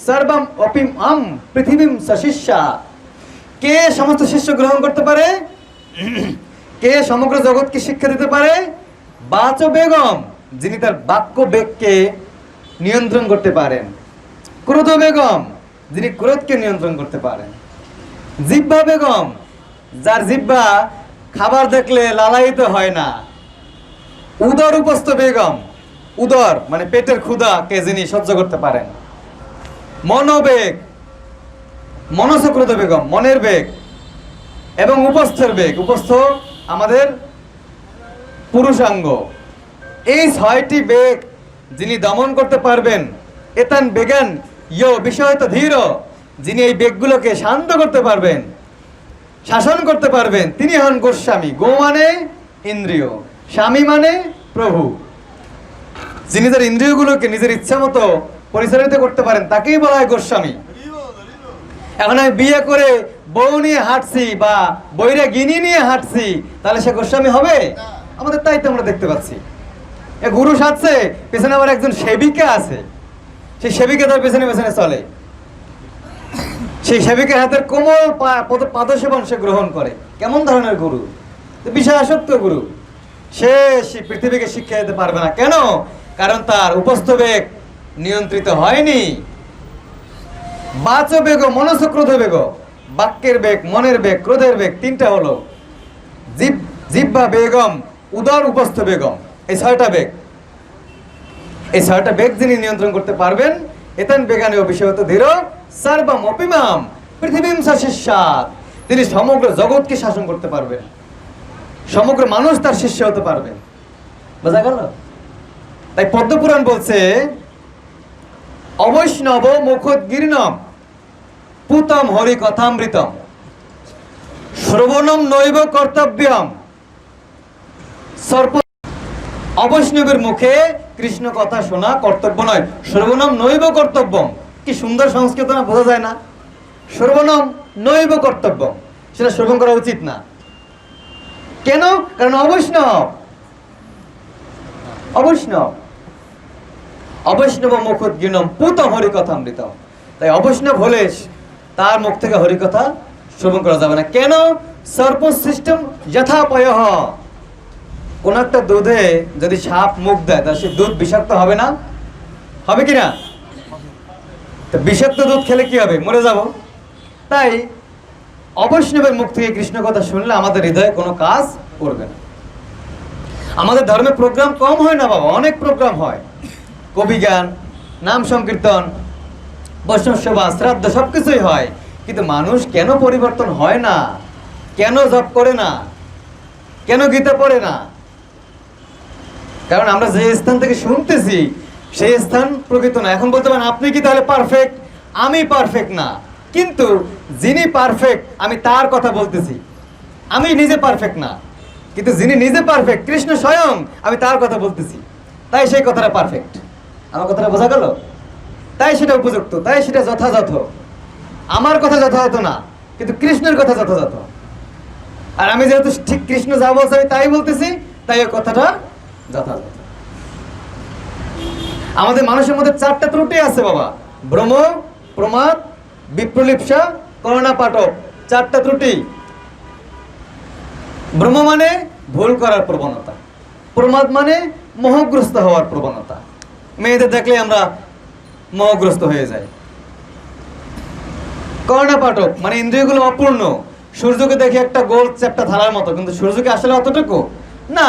সর্বম অপিম আম পৃথিবীম সশিষ্যা। কে সমস্ত শিষ্য গ্রহণ করতে পারে? কে সমগ্র জগৎকে শিক্ষা দিতে পারে? বাচ বেগম, যিনি তার বাক্য বেগকে নিয়ন্ত্রণ করতে পারেন। ক্রোধ বেগম, যিনি ক্রোধকে নিয়ন্ত্রণ করতে পারেন। জিহ্বা বেগম, যার জিহ্বা খাবার দেখলে লালায়িত হয় না। উদর উপস্থ বেগম, উদর মানে পেটের ক্ষুধাকে যিনি সহ্য করতে পারেন। মনোবেগ, মনসক্রোধ বেগম, মনের বেগ, এবং উপস্থের বেগ, উপস্থ আমাদের পুরুষাঙ্গ। এই 6টি বেগ যিনি দমন করতে পারবেন, এতান বেগান ইয় বিষয়ত ধীর, যিনি এই বেগগুলোকে শান্ত করতে পারবেন, শাসন করতে পারবেন, তিনি হন গোস্বামী। গো মানে ইন্দ্রিয়, স্বামী মানে প্রভু। যিনি তার ইন্দ্রিয়গুলোকে নিজের ইচ্ছা মতো পরিচালিত করতে পারেন, তাকেই বলা হয় গোস্বামী। এখন আমি বিয়ে করে বউ নিয়ে হাঁটছি বা বৈরা গিনি নিয়ে হাঁটছি, তাহলে সে গোস্বামী হবে? আমাদের তাই তো আমরা দেখতে পাচ্ছি। এ গুরু সাজছে, পেছনে আবার একজন সেবিকা আছে, সেই সেবিকা তার পেছনে পেছনে চলে। সেই সেবিকার হাতের কোমল পাদসেবন সে গ্রহণ করে। কেমন ধরনের গুরু? বিষয় আসক্ত গুরু। সে পৃথিবীকে শিক্ষা দিতে পারবে না। কেন? কারণ তার উপস্থ বেগ নিয়ন্ত্রিত হয়নি। বাচ বেগ মনস ক্রোধ বেগ, বাক্যের বেগ, মনের বেগ, ক্রোধের বেগ, তিনটা হলো। জিহ্বা বেগম, উদর উপস্থ বেগম, এই 6টা বেগ। এই 6টা বেগ যিনি নিয়ন্ত্রণ করতে পারবেন, এতান বেগানে বিষয়ত ধীর সর্বম অপিমাম পৃথিবীম সশিষ্যাৎ, তিনি সমগ্র জগৎকে শাসন করতে পারবেন, সমগ্র মানুষ তার শিষ্য হতে পারবেন। বোঝা গেল? তাই পদ্মপুরাণ বলছে, অবৈষ্ণব মুখোদ্গীর্ণম পুতম হরি কথামৃতম শ্রবণম নৈব কর্তব্যম সর্প। অবৈষ্ণবের মুখে কৃষ্ণ কথা শোনা কর্তব্য নয়, শ্রবণম নৈব কর্তব্যম। কি সুন্দর সংস্কৃত না? বোঝা যায় না? শ্রবণম নৈব কর্তব্যম, সেটা শ্রবণ করা উচিত না। কেন? কারণ অবৈষ্ণব। অবৈষ্ণব। অবৈষ্ণব মুখোদ্গীনম পুতম হরিকথামৃতম। তাই অবৈষ্ণব হলে তার মুখ থেকে হরিকথা শ্রবণ করা যাবে না। কেন? সর্বসৃষ্টম যথাপয়। কোন একটা দুধে যদি সাপ মুখ দেয় তাহলে সে দুধ বিষাক্ত হবে না? হবে কি না? তো বিষাক্ত দুধ খেলে কি হবে? মরে যাব। তাই অবৈষ্ণবের মুখ থেকে কৃষ্ণ কথা শুনলে আমাদের হৃদয়ে কোনো কাজ করবে না। আমাদের ধর্মে প্রোগ্রাম কম হয় না বাবা, অনেক প্রোগ্রাম হয়। কবি গান, নাম সংকীর্তন, বৈষ্ণব সেবা, শ্রাদ্ধ সবকিছুই হয়, কিন্তু মানুষ কেন পরিবর্তন হয় না? কেন জপ করে না? কেন গীতা পড়ে না? কারণ আমরা যে স্থান থেকে শুনতেছি সেই স্থান প্রকৃত না। এখন বলতে পারেন আপনি কি তাহলে পারফেক্ট? আমি পারফেক্ট না, কিন্তু যিনি পারফেক্ট আমি তার কথা বলতেছি। আমি নিজে পারফেক্ট না, কিন্তু যিনি নিজে পারফেক্ট কৃষ্ণ স্বয়ং, আমি তার কথা বলতেছি। তাই সেই কথাটা পারফেক্ট। আমার কথাটা বোঝা গেল? তাই সেটা উপযুক্ত, তাই সেটা যথাযথ। আমার কথা যথাযথ না, কিন্তু কৃষ্ণের কথা যথাযথ। আর আমি যেহেতু ঠিক কৃষ্ণ যা বলছে আমি তাই বলতেছি, তাই ওই কথাটা যথাযথ। আমাদের মানুষের মধ্যে 4টা ত্রুটি আছে বাবা: ভ্রম, প্রমাদ, বিপ্রলিপ্সা, করুণা পাঠক। 4টা ত্রুটি। ভ্রম মানে ভুল করার প্রবণতা, প্রমাদ মানে মোহগ্রস্ত হওয়ার প্রবণতা। মেয়েদের দেখলে আমরা মোহগ্রস্ত হয়ে যাই। করুণা পাঠক মানে ইন্দ্রিয়গুলো অপূর্ণ। সূর্যকে দেখে একটা গোল চ্যাপ্টা থালার মতো, কিন্তু সূর্যকে আসলে অতটুকু না,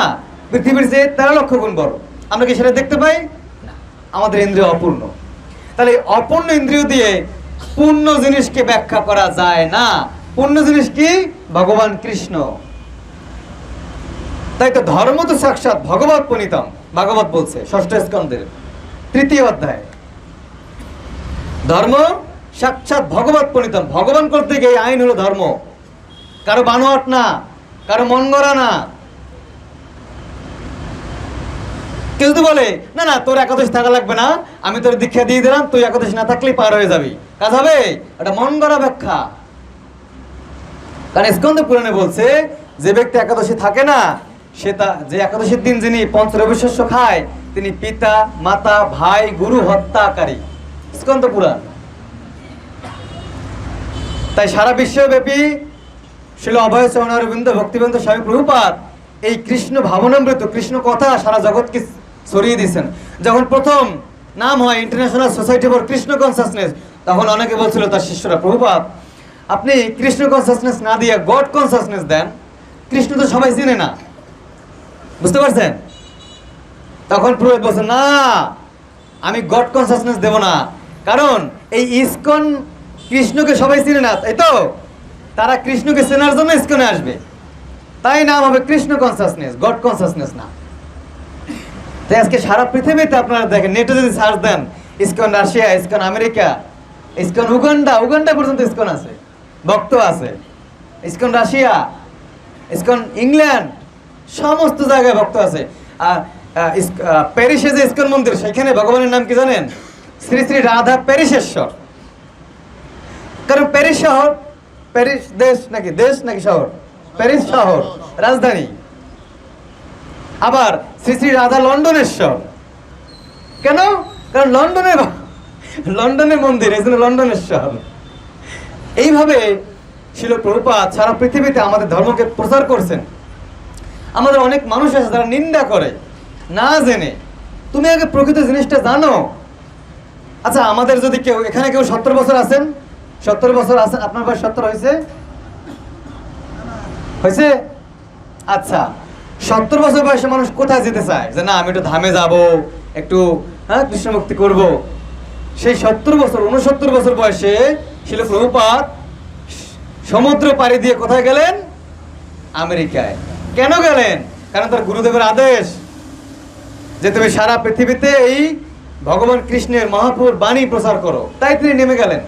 পৃথিবীর যে 13 লক্ষ গুণ বড়। আমরা কি সেটা দেখতে পাই না? আমাদের ইন্দ্রিয় অপূর্ণ। তাহলে অপূর্ণ ইন্দ্রিয় দিয়ে পূর্ণ জিনিসকে ব্যাখ্যা করা যায় না। পূর্ণ জিনিস কি? ভগবান কৃষ্ণ। তাই তো ধর্ম তো সাক্ষাৎ ভগবত প্রণীতম, ভাগবত বলছে 6ষ্ঠ স্কন্ধের 3য় অধ্যায়। ধর্ম সাক্ষাৎ ভগবত প্রণীতম। ভগবান করতে গিয়ে আইন হলো ধর্ম। কারো বানোয়াট না, কারো মন গড়া না। কেউ যদি বলে না না তোর একাদশ থাকা লাগবে না, আমি তোর দীক্ষা দিয়ে দিলাম, তুই একাদশ না থাকলেই পার হয়ে যাবি, কাজ হবে? এটা মন গড়া ব্যাখ্যা। কারণ স্কন্ধ পুরাণে বলছে যে ব্যক্তি একাদশী থাকে না, সে যে একাদশীর দিন যিনি পঞ্চরবিশস্য খায় তিনি পিতা, মাতা, ভাই, গুরু হত্যাকারী। স্কন্ধ পুরাণ। তাই সারা বিশ্বব্যাপী শিল অভয় চরণ অরবিন্দ ভক্তিবেন্দ স্বামী প্রভুপাদ এই কৃষ্ণ ভাবনামৃত, কৃষ্ণ কথা সারা জগৎকে ছড়িয়ে দিয়েছেন। যখন প্রথম নাম হয় international society for Krishna consciousness, তখন অনেকে বলছিল তার শিষ্যরা, প্রভুপাদ আপনি কৃষ্ণ কনসাসনেস না দিয়ে গড কনসাসনেস দেন, কৃষ্ণ তো সবাই চিনে না। বুঝতে পারছেন? তখন প্রভুপাদ বলছেন না, আমি গড কনসাসনেস দেব না, কারণ এই ইসকন কৃষ্ণকে সবাই চিনে না, তাই তো তারা কৃষ্ণকে চেনার জন্য ইসকনে আসবে। তাই নাম হবে কৃষ্ণ কনসাসনেস, গড কনসাসনেস না। তাই আজকে সারা পৃথিবীতে আপনারা দেখেন, নেটে যদি সার্চ দেন, ISKCON Russia, ISKCON America, ISKCON Uganda, Uganda পর্যন্ত ইসকন আছে, ভক্ত আছে। ইসকন রাশিয়া, ইসকন ইংল্যান্ড, সমস্ত জায়গায় ভক্ত আছে। আর প্যারিসে যে ইসকন মন্দির, সেখানে ভগবানের নাম কি জানেন? শ্রী শ্রী রাধা প্যারিসেশ্বর। কারণ প্যারিস শহর, প্যারিস দেশ নাকি, দেশ নাকি শহর? প্যারিস শহর রাজধানী। আবার শ্রী শ্রী রাধা লন্ডনেশ্বর। কেন? কারণ লন্ডনের মন্দির, এই জন্য লন্ডনেশ্বর। এইভাবে শিল প্রভুপাদ সারা পৃথিবীতে আমাদের ধর্মকে প্রচার করছেন। আমাদের অনেক মানুষ আছে যারা নিন্দা করে না জেনে। তুমি আগে প্রকৃত জিনিসটা জানো। আচ্ছা, আমাদের যদি কেউ এখানে কেউ 70 বছর আছেন, 70 বছর আছেন, আপনার বয়স 70 হয়েছে? হয়েছে? আচ্ছা, 70 বছর বয়সে মানুষ কোথায় যেতে চায়? যে না আমি একটু ধামে যাব, একটু কৃষ্ণ ভক্তি করব। সেই 70 বছর 69 বছর বয়সে শিল প্রভুপাদ সমুদ্র পাড়ি দিয়ে কোথায় গেলেন? আমেরিকায়। কেন গেলেন? কারণ তার গুরুদেবের আদেশ যে তুমি সারা পৃথিবীতে এই ভগবান কৃষ্ণের মহাপুর বাণী প্রচার করো। তাই তিনি নেমে গেলেন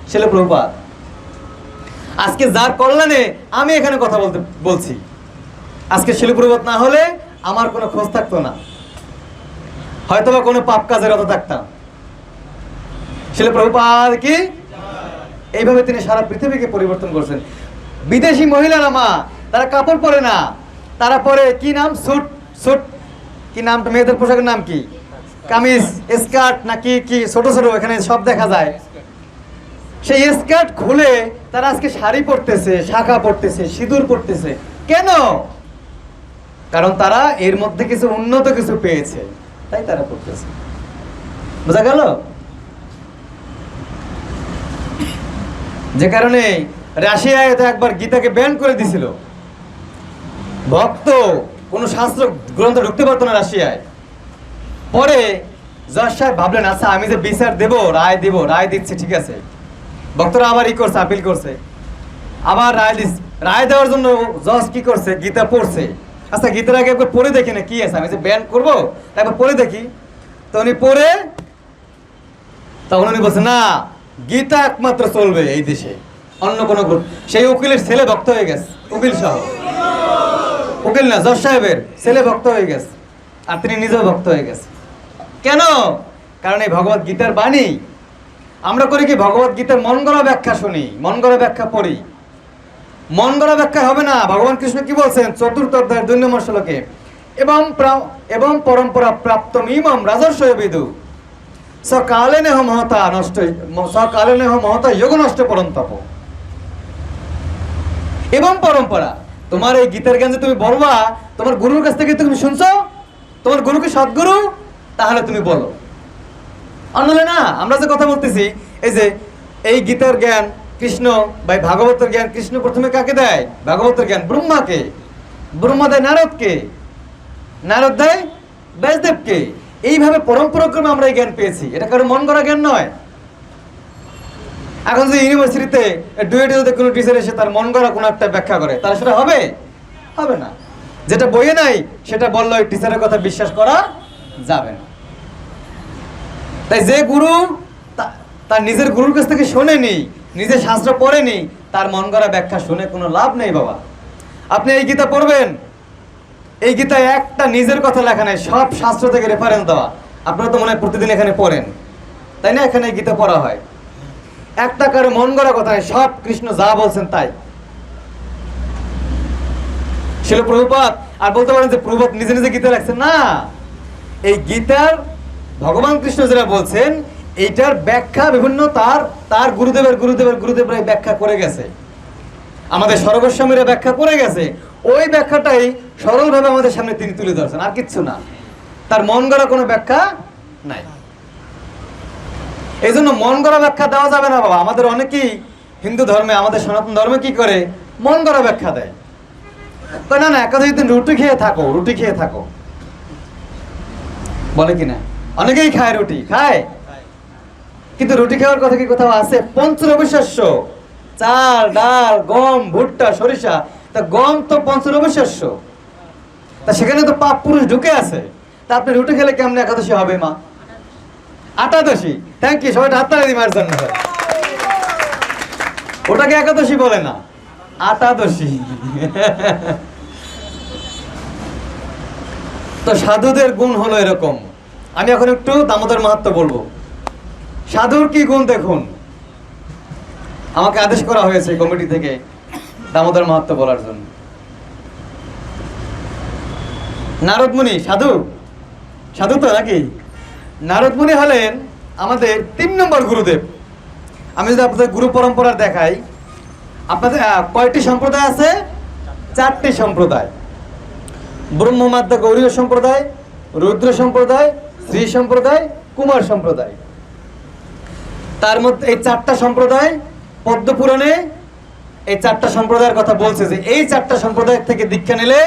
শিল প্রভুপাদ। আজকে যার কল্যাণে আমি এখানে কথা বলছি, আজকে শিল প্রভুপাদ না হলে আমার কোনো খোঁজ থাকতো না, হয়তোবা কোনো পাপ কাজের রত থাকতাম। শিল প্রভুপাদ কি এইভাবে তিনি সারা পৃথিবীকে পরিবর্তন করছেন। বিদেশি মহিলারা মা, তারা কাপড় পরে না, তারা পরে কি নাম? স্যুট। স্যুট কি নামটা, মেয়েদের পোশাকের নাম কি? কামিজ, স্কার্ট নাকি কি ছোট ছোট এখানে সব দেখা যায়। সেই স্কার্ট খুলে তারা আজকে শাড়ি পরতেছে, শাখা পরতেছে, সিঁদুর পরতেছে। কেন? কারণ তারা এর মধ্যে কিছু উন্নত কিছু পেয়েছে, তাই তারা পড়তেছে। বোঝা গেল? যে কারণে রাশিয়ায় তো একবার গীতাকে ব্যান করে দিছিল। ভক্ত কোন শাস্ত্র গ্রন্থ ঢুকতে পারতো না রাশিয়ায়। পরে জজ সাহেব ভাবলেন, আচ্ছা আমি যে বিচার দেব, রায় দিব, রায় দিচ্ছে ঠিক আছে। ভক্তরা আবার করছে, আপিল করছে, আবার রায় দেওয়ার জন্য জজ কি করছে, গীতা পড়ছে। আচ্ছা গীতার আগে একবার পড়ে দেখি না কি আছে, আমি যে ব্যান করবো একবার পড়ে দেখি। তো উনি পড়ে তখন উনি বলছে, না গীতা একমাত্র চলবে এই দেশে, অন্য কোনো গ্রুপ। সেই উকিলের ছেলে ভক্ত হয়ে গেছে, উকিল সহ, উকিল না জজ সাহেবের ছেলে ভক্ত হয়ে গেছে, আর তিনি নিজেও ভক্ত হয়ে গেছে। কেন? কারণ এই ভগবত গীতার বাণী। আমরা করি কি, ভগবত গীতার মন গড়া ব্যাখ্যা শুনি, মন গড়া ব্যাখ্যা পড়ি। মন গড়া ব্যাখ্যা হবে না। ভগবান কৃষ্ণ কি বলছেন 4th অধ্যায়ের 2 নম্বর শ্লোকে, এবং পরম্পরা প্রাপ্ত ইমম রাজর্ষয় বিদু সকালে নেহ মহতা নষ্ট, সকালে নেহ মহতা যোগ নষ্ট পরন্তপ। এবং পরম্পরা, তোমার এই গীতার জ্ঞান যে তুমি বলবা, তোমার গুরুর কাছ থেকে তুমি শুনছো, তোমার গুরু কি সদ্গুরু, তাহলে তুমি বলো। অন্যলে না, আমরা যে কথা বলতেছি, এই যে এই গীতার জ্ঞান কৃষ্ণ বা ভাগবতের জ্ঞান কৃষ্ণ প্রথমে কাকে দেয়? ভাগবতের জ্ঞান ব্রহ্মাকে, ব্রহ্মা দেয় নারদকে, নারদ দেয় ব্যাসদেবকে। এইভাবে পরম্পরাক্রমে আমরা এই জ্ঞান পেয়েছি। এটা কারো মন গড়া জ্ঞান নয়। এখন যে ইউনিভার্সিটিতে ডুয়েটে যদি কোনো টিচার এসে তার মন গড়া কোনো একটা ব্যাখ্যা করে, তাহলে সেটা হবে? হবে না। যেটা বইয়ে নাই সেটা বললো ওই টিচারের কথা বিশ্বাস করা যাবে না। তাই যে গুরু তার নিজের গুরুর কাছ থেকে শোনেনি, নিজে শাস্ত্র পড়েনি, তার মন গড়া ব্যাখ্যা শুনে কোনো লাভ নেই বাবা। আপনি এই গীতা পড়বেন, এই গীতায় একটা নিজের কথা লেখা নাই, সব শাস্ত্র থেকে রেফারেন্স দেওয়া। আপনারা তো মনে হয় প্রতিদিন এখানে পড়েন, তাই না? এখানে গীতা পড়া হয়, একটা কারো মন গড়া কথা নেই, সব কৃষ্ণ যা বলছেন তাই। শিল প্রভুপাদ আর বলতে পারেন যে প্রভুপাদ নিজে নিজে গীতা লেখছেন না, এই গীতার ভগবান কৃষ্ণ যেটা বলছেন এইটার ব্যাখ্যা বিভিন্ন তার গুরুদেবের ব্যাখ্যা করে গেছে, আমাদের সর্বস্বামীরা ব্যাখ্যা করে গেছে। ওই ব্যাখ্যাটাই সরলভাবে আমাদের সামনে তিনি তুলে ধরছেন, আর কিচ্ছু না। তার মন গড়া কোনো ব্যাখ্যা নাই। এই জন্য মন গড়া ব্যাখ্যা দেওয়া যাবে না বাবা। আমাদের অনেকেই হিন্দু ধর্মে, আমাদের সনাতন ধর্মে কি করে, মন গড়া ব্যাখ্যা দেয়। না না, একাদশী দিন রুটি খেয়ে থাকো, বলে কিনা? অনেকেই খায়, রুটি খায়, কিন্তু রুটি খাওয়ার কথা কি কোথাও আছে? পঞ্চরবি শস্য, চাল, ডাল, গম, ভুট্টা, সরিষা, তা গম তো পঞ্চরবি শস্য, তা সেখানে তো পাপ পুরুষ ঢুকে আছে। তা আপনি রুটি খেলে কেমন একাদশী হবে মা? আটাদশী। থ্যাংক ইউ, সবাই হাত তালি মার জন্য। ওটাকে একাদশী বলে না, আটাদশী। তো সাধুদের গুণ হলো এরকম। আমি এখন একটু দামোদর মাহাত্ম্য বলবো। সাধুর কি গুণ দেখুন, আমাকে আদেশ করা হয়েছে কমিটি থেকে দামোদর মাহাত্ম্য বলার জন্য। নারদ মুনি সাধু তো নাকি? নারদ মুনি হলেন আমাদের 3 নম্বর গুরুদেব। আমি যদি আপনাদের গুরু পরম্পরা দেখাই, আপনাদের কয়টি সম্প্রদায় আছে? 4টি সম্প্রদায়। ব্রহ্মমাদ্য গৌরীয় সম্প্রদায়, রুদ্র সম্প্রদায়, শ্রী সম্প্রদায়, কুমার সম্প্রদায়। তার মধ্যে এই 4টা সম্প্রদায় পদ্মপুরাণে এই 4টা সম্প্রদায়ের কথা বলছে যে এই 4টা সম্প্রদায় থেকে দীক্ষা নিলে,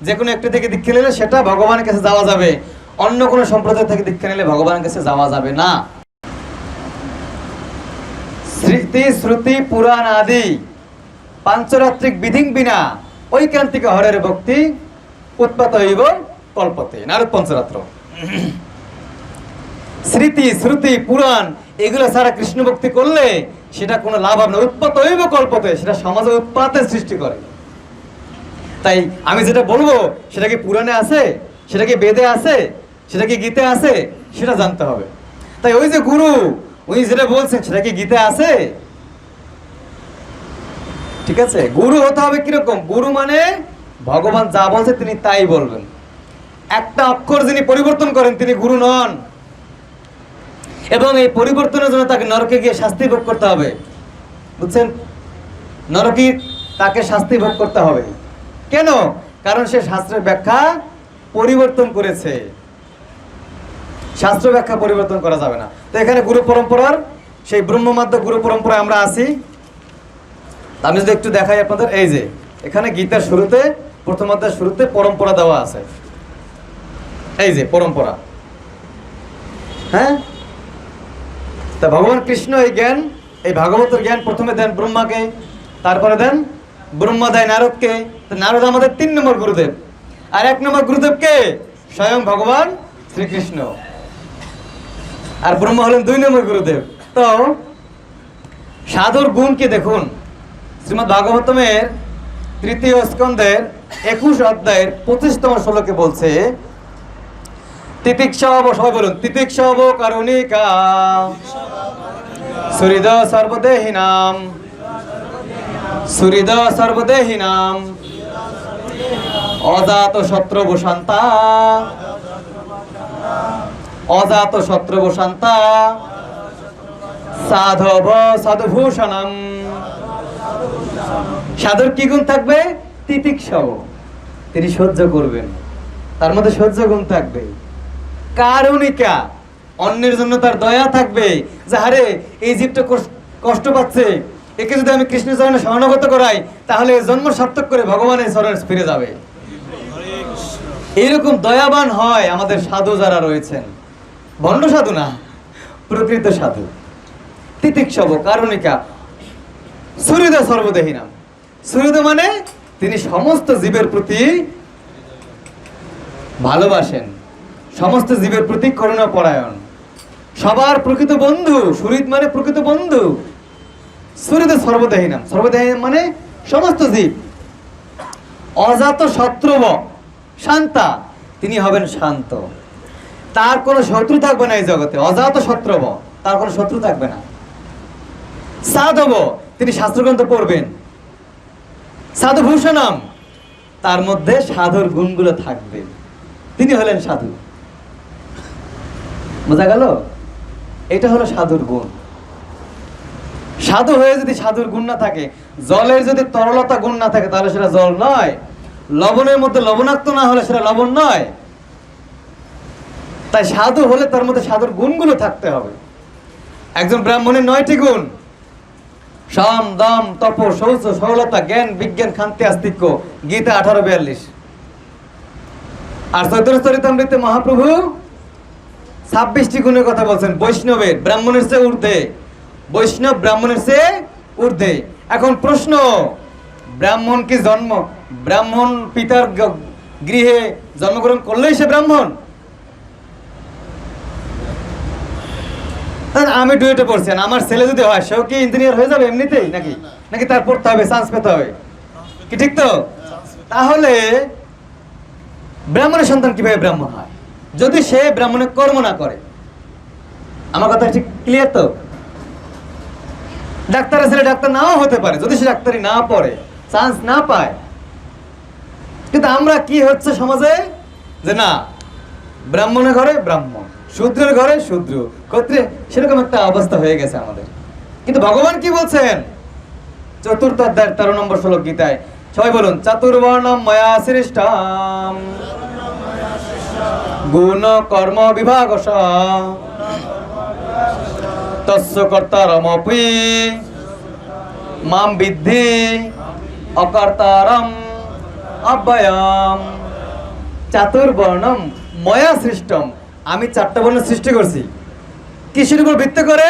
যে কোনো একটি থেকে দীক্ষা নিলে সেটা ভগবানের কাছে যাওয়া যাবে, অন্য কোনো সম্প্রদায় থেকে দীক্ষা নিলে ভগবানের কাছে যাওয়া যাবে না। স্মৃতি শ্রুতি পুরাণ আদি পাঞ্চরাত্রিক বিধিং বিনা ঐকান্তিক হরের ভক্তি উৎপাত হইব কল্পতে। নারদ পঞ্চরাত্র। স্মৃতি শ্রুতি পুরাণ এগুলো ছাড়া কৃষ্ণ ভক্তি করলে সেটা কোনো লাভ হবে না। উৎপাত হইব কল্পতে, সেটা সমাজে উৎপাতের সৃষ্টি করে। তাই আমি যেটা বলবো সেটা কি পুরাণে আছে, সেটা কি বেদে আছে, সেটা কি গীতে আছে, সেটা জানতে হবে। তাই ওই যে গুরু উনি যেটা বলছেন সেটা কি গীতে আছে? ঠিক আছে, গুরু হতে হবে কিরকম? গুরু মানে ভগবান যা বলছে তিনি তাই বলবেন। একটা অক্ষর যিনি পরিবর্তন করেন তিনি গুরু নন, এবং এই পরিবর্তনের জন্য তাকে নরকে গিয়ে শাস্তি ভোগ করতে হবে। বুঝছেন? নরকে তাকে শাস্তি ভোগ করতে হবে। কেন? কারণ সে শাস্ত্রের ব্যাখ্যা পরিবর্তন করেছে। শাস্ত্র ব্যাখ্যা পরিবর্তন করা যাবে না। তো এখানে গুরু পরম্পরার সেই ব্রহ্মমাধ্য গুরু পরম্পরায় আমরা আছি। আমি যদি একটু দেখাই আপনাদের, এই যে এখানে গীতার শুরুতে, প্রথম অধ্যায়ের শুরুতে পরম্পরা দেওয়া আছে। এই যে পরম্পরা, হ্যাঁ। তা ভগবান কৃষ্ণ এই জ্ঞান, এই ভাগবতের জ্ঞান প্রথমে দেন ব্রহ্মাকে, তারপরে দেন ব্রহ্মা দেয় নারদকে। নারদ আমাদের 3 নম্বর গুরুদেব, আর 1 নম্বর গুরুদেব কে? স্বয়ং ভগবান শ্রীকৃষ্ণ। আর ব্রহ্মা হলেন 2 নম্বর গুরুদেব। তো সাধুর গুণ কি দেখুন, শ্রীমদ্ ভাগবতমের 3য় স্কন্ধের 21 অধ্যায়ের 25তম শ্লোকে বলছে, তিতিক্ষব, সবাই বলুন, তিতিক্ষব কারুণিকা সুহৃদ সর্বদেহিনাম, সুহৃদ সর্বদেহিনাম অজাত শত্রু শান্তা, অজাত শত্রু শান্তা সাধব সাধুভূষণম। সাধুর কি গুণ থাকবে? তিতিক্ষব, তিনি সহ্য করবেন, তার মধ্যে সহ্য গুণ থাকবে। কারুণিকা, অন্যের জন্য তার দয়া থাকবে, যে আরে এই জীবটা কষ্ট পাচ্ছে, একে যদি আমি কৃষ্ণের চরণে শরণাগত করাই তাহলে জন্ম সার্থক করে ভগবানের চরণে ফিরে যাবে। এইরকম দয়াবান হয় আমাদের সাধু যারা রয়েছেন, ভণ্ড সাধু না, প্রকৃত সাধু। তিতিক্ষব কারুণিকা সুহৃদ সর্বদেহিনাম। সুহৃদ মানে তিনি সমস্ত জীবের প্রতি ভালোবাসেন, সমস্ত জীবের প্রতি করুণা পরায়ণ, সবার প্রকৃত বন্ধু। সুহৃদ মানে প্রকৃত বন্ধু। সুহৃদ সর্বদেহিনাম, সর্বদেহিনাম মানে সমস্ত জীব। অজাত শত্রুব শান্তা, তিনি হবেন শান্ত, তার কোনো শত্রু থাকবে না এই জগতে। অজাত শত্রুব, তার কোনো শত্রু থাকবে না। সাধব, তিনি শাস্ত্রগ্রন্থ পড়বেন। সাধুভূষণম, তার মধ্যে সাধুর গুণগুলো থাকবে, তিনি হলেন সাধু। বোঝা গেল? এটা হলো সাধুর গুণ। সাধু হয়ে যদি সাধুর গুণ না থাকে, জলের যদি তরলতা গুণ না থাকে তাহলে সেটা জল নয়, লবণের মধ্যে লবণাক্ত না হলে সেটা লবণ নয়। তাই সাধু হলে তার মধ্যে সাধুর গুণগুলো থাকতে হবে। একজন ব্রাহ্মণের 9টি গুণ: সাম দাম তপ শৌচ সরলতা জ্ঞান বিজ্ঞান খান্তি আস্তিক্য, গীতা 18:42। আর চৈতন্য চরিতামৃতে মহাপ্রভু 26টি গুণের কথা বলছেন। বৈষ্ণবের, ব্রাহ্মণের চেয়ে ঊর্ধ্বে, বৈষ্ণব ব্রাহ্মণের চেয়ে ঊর্ধ্বে। এখন প্রশ্ন, ব্রাহ্মণ কি ব্রাহ্মণ পিতার গৃহে জন্মগ্রহণ করলেই সে ব্রাহ্মণ? আমি ডুয়েটে পড়ছি, আমার ছেলে যদি হয় সেও কি ইঞ্জিনিয়ার হয়ে যাবে এমনিতেই নাকি? নাকি তার পড়তে হবে, চান্স পেতে হবে কি? ঠিক তো? তাহলে ব্রাহ্মণের সন্তান কিভাবে ব্রাহ্মণ হয় যদি সে ব্রাহ্মণের কর্ম না করে? আমার কথা ঠিক ক্লিয়ার তো? ডাক্তারের ছেলে ডাক্তার নাও হতে পারে যদি সে ডাক্তারি না পড়ে, চান্স না পায়। কিন্তু আমরা কি হচ্ছে সমাজে, যে না ব্রাহ্মণের ঘরে ব্রাহ্মণ, শূদ্রের ঘরে শূদ্র, ক্ষত্রিয়, সেরকম একটা অবস্থা হয়ে গেছে আমাদের। কিন্তু ভগবান কি বলছেন? 4th অধ্যায়ের 13 নম্বর শ্লোক গীতায়, সবাই বলুন, চাতুর্বর্ণম ময়া সৃষ্টাম গুণ কর্ম বিভাগশ তস্য কর্তারমপি মাম বিদ্ধি অকর্তারম অব্যয়ম। চাতুর্বর্ণম ময়া সৃষ্টম, আমি 4টা বর্ণ সৃষ্টি করছি। কিসের উপর ভিত্তি করে?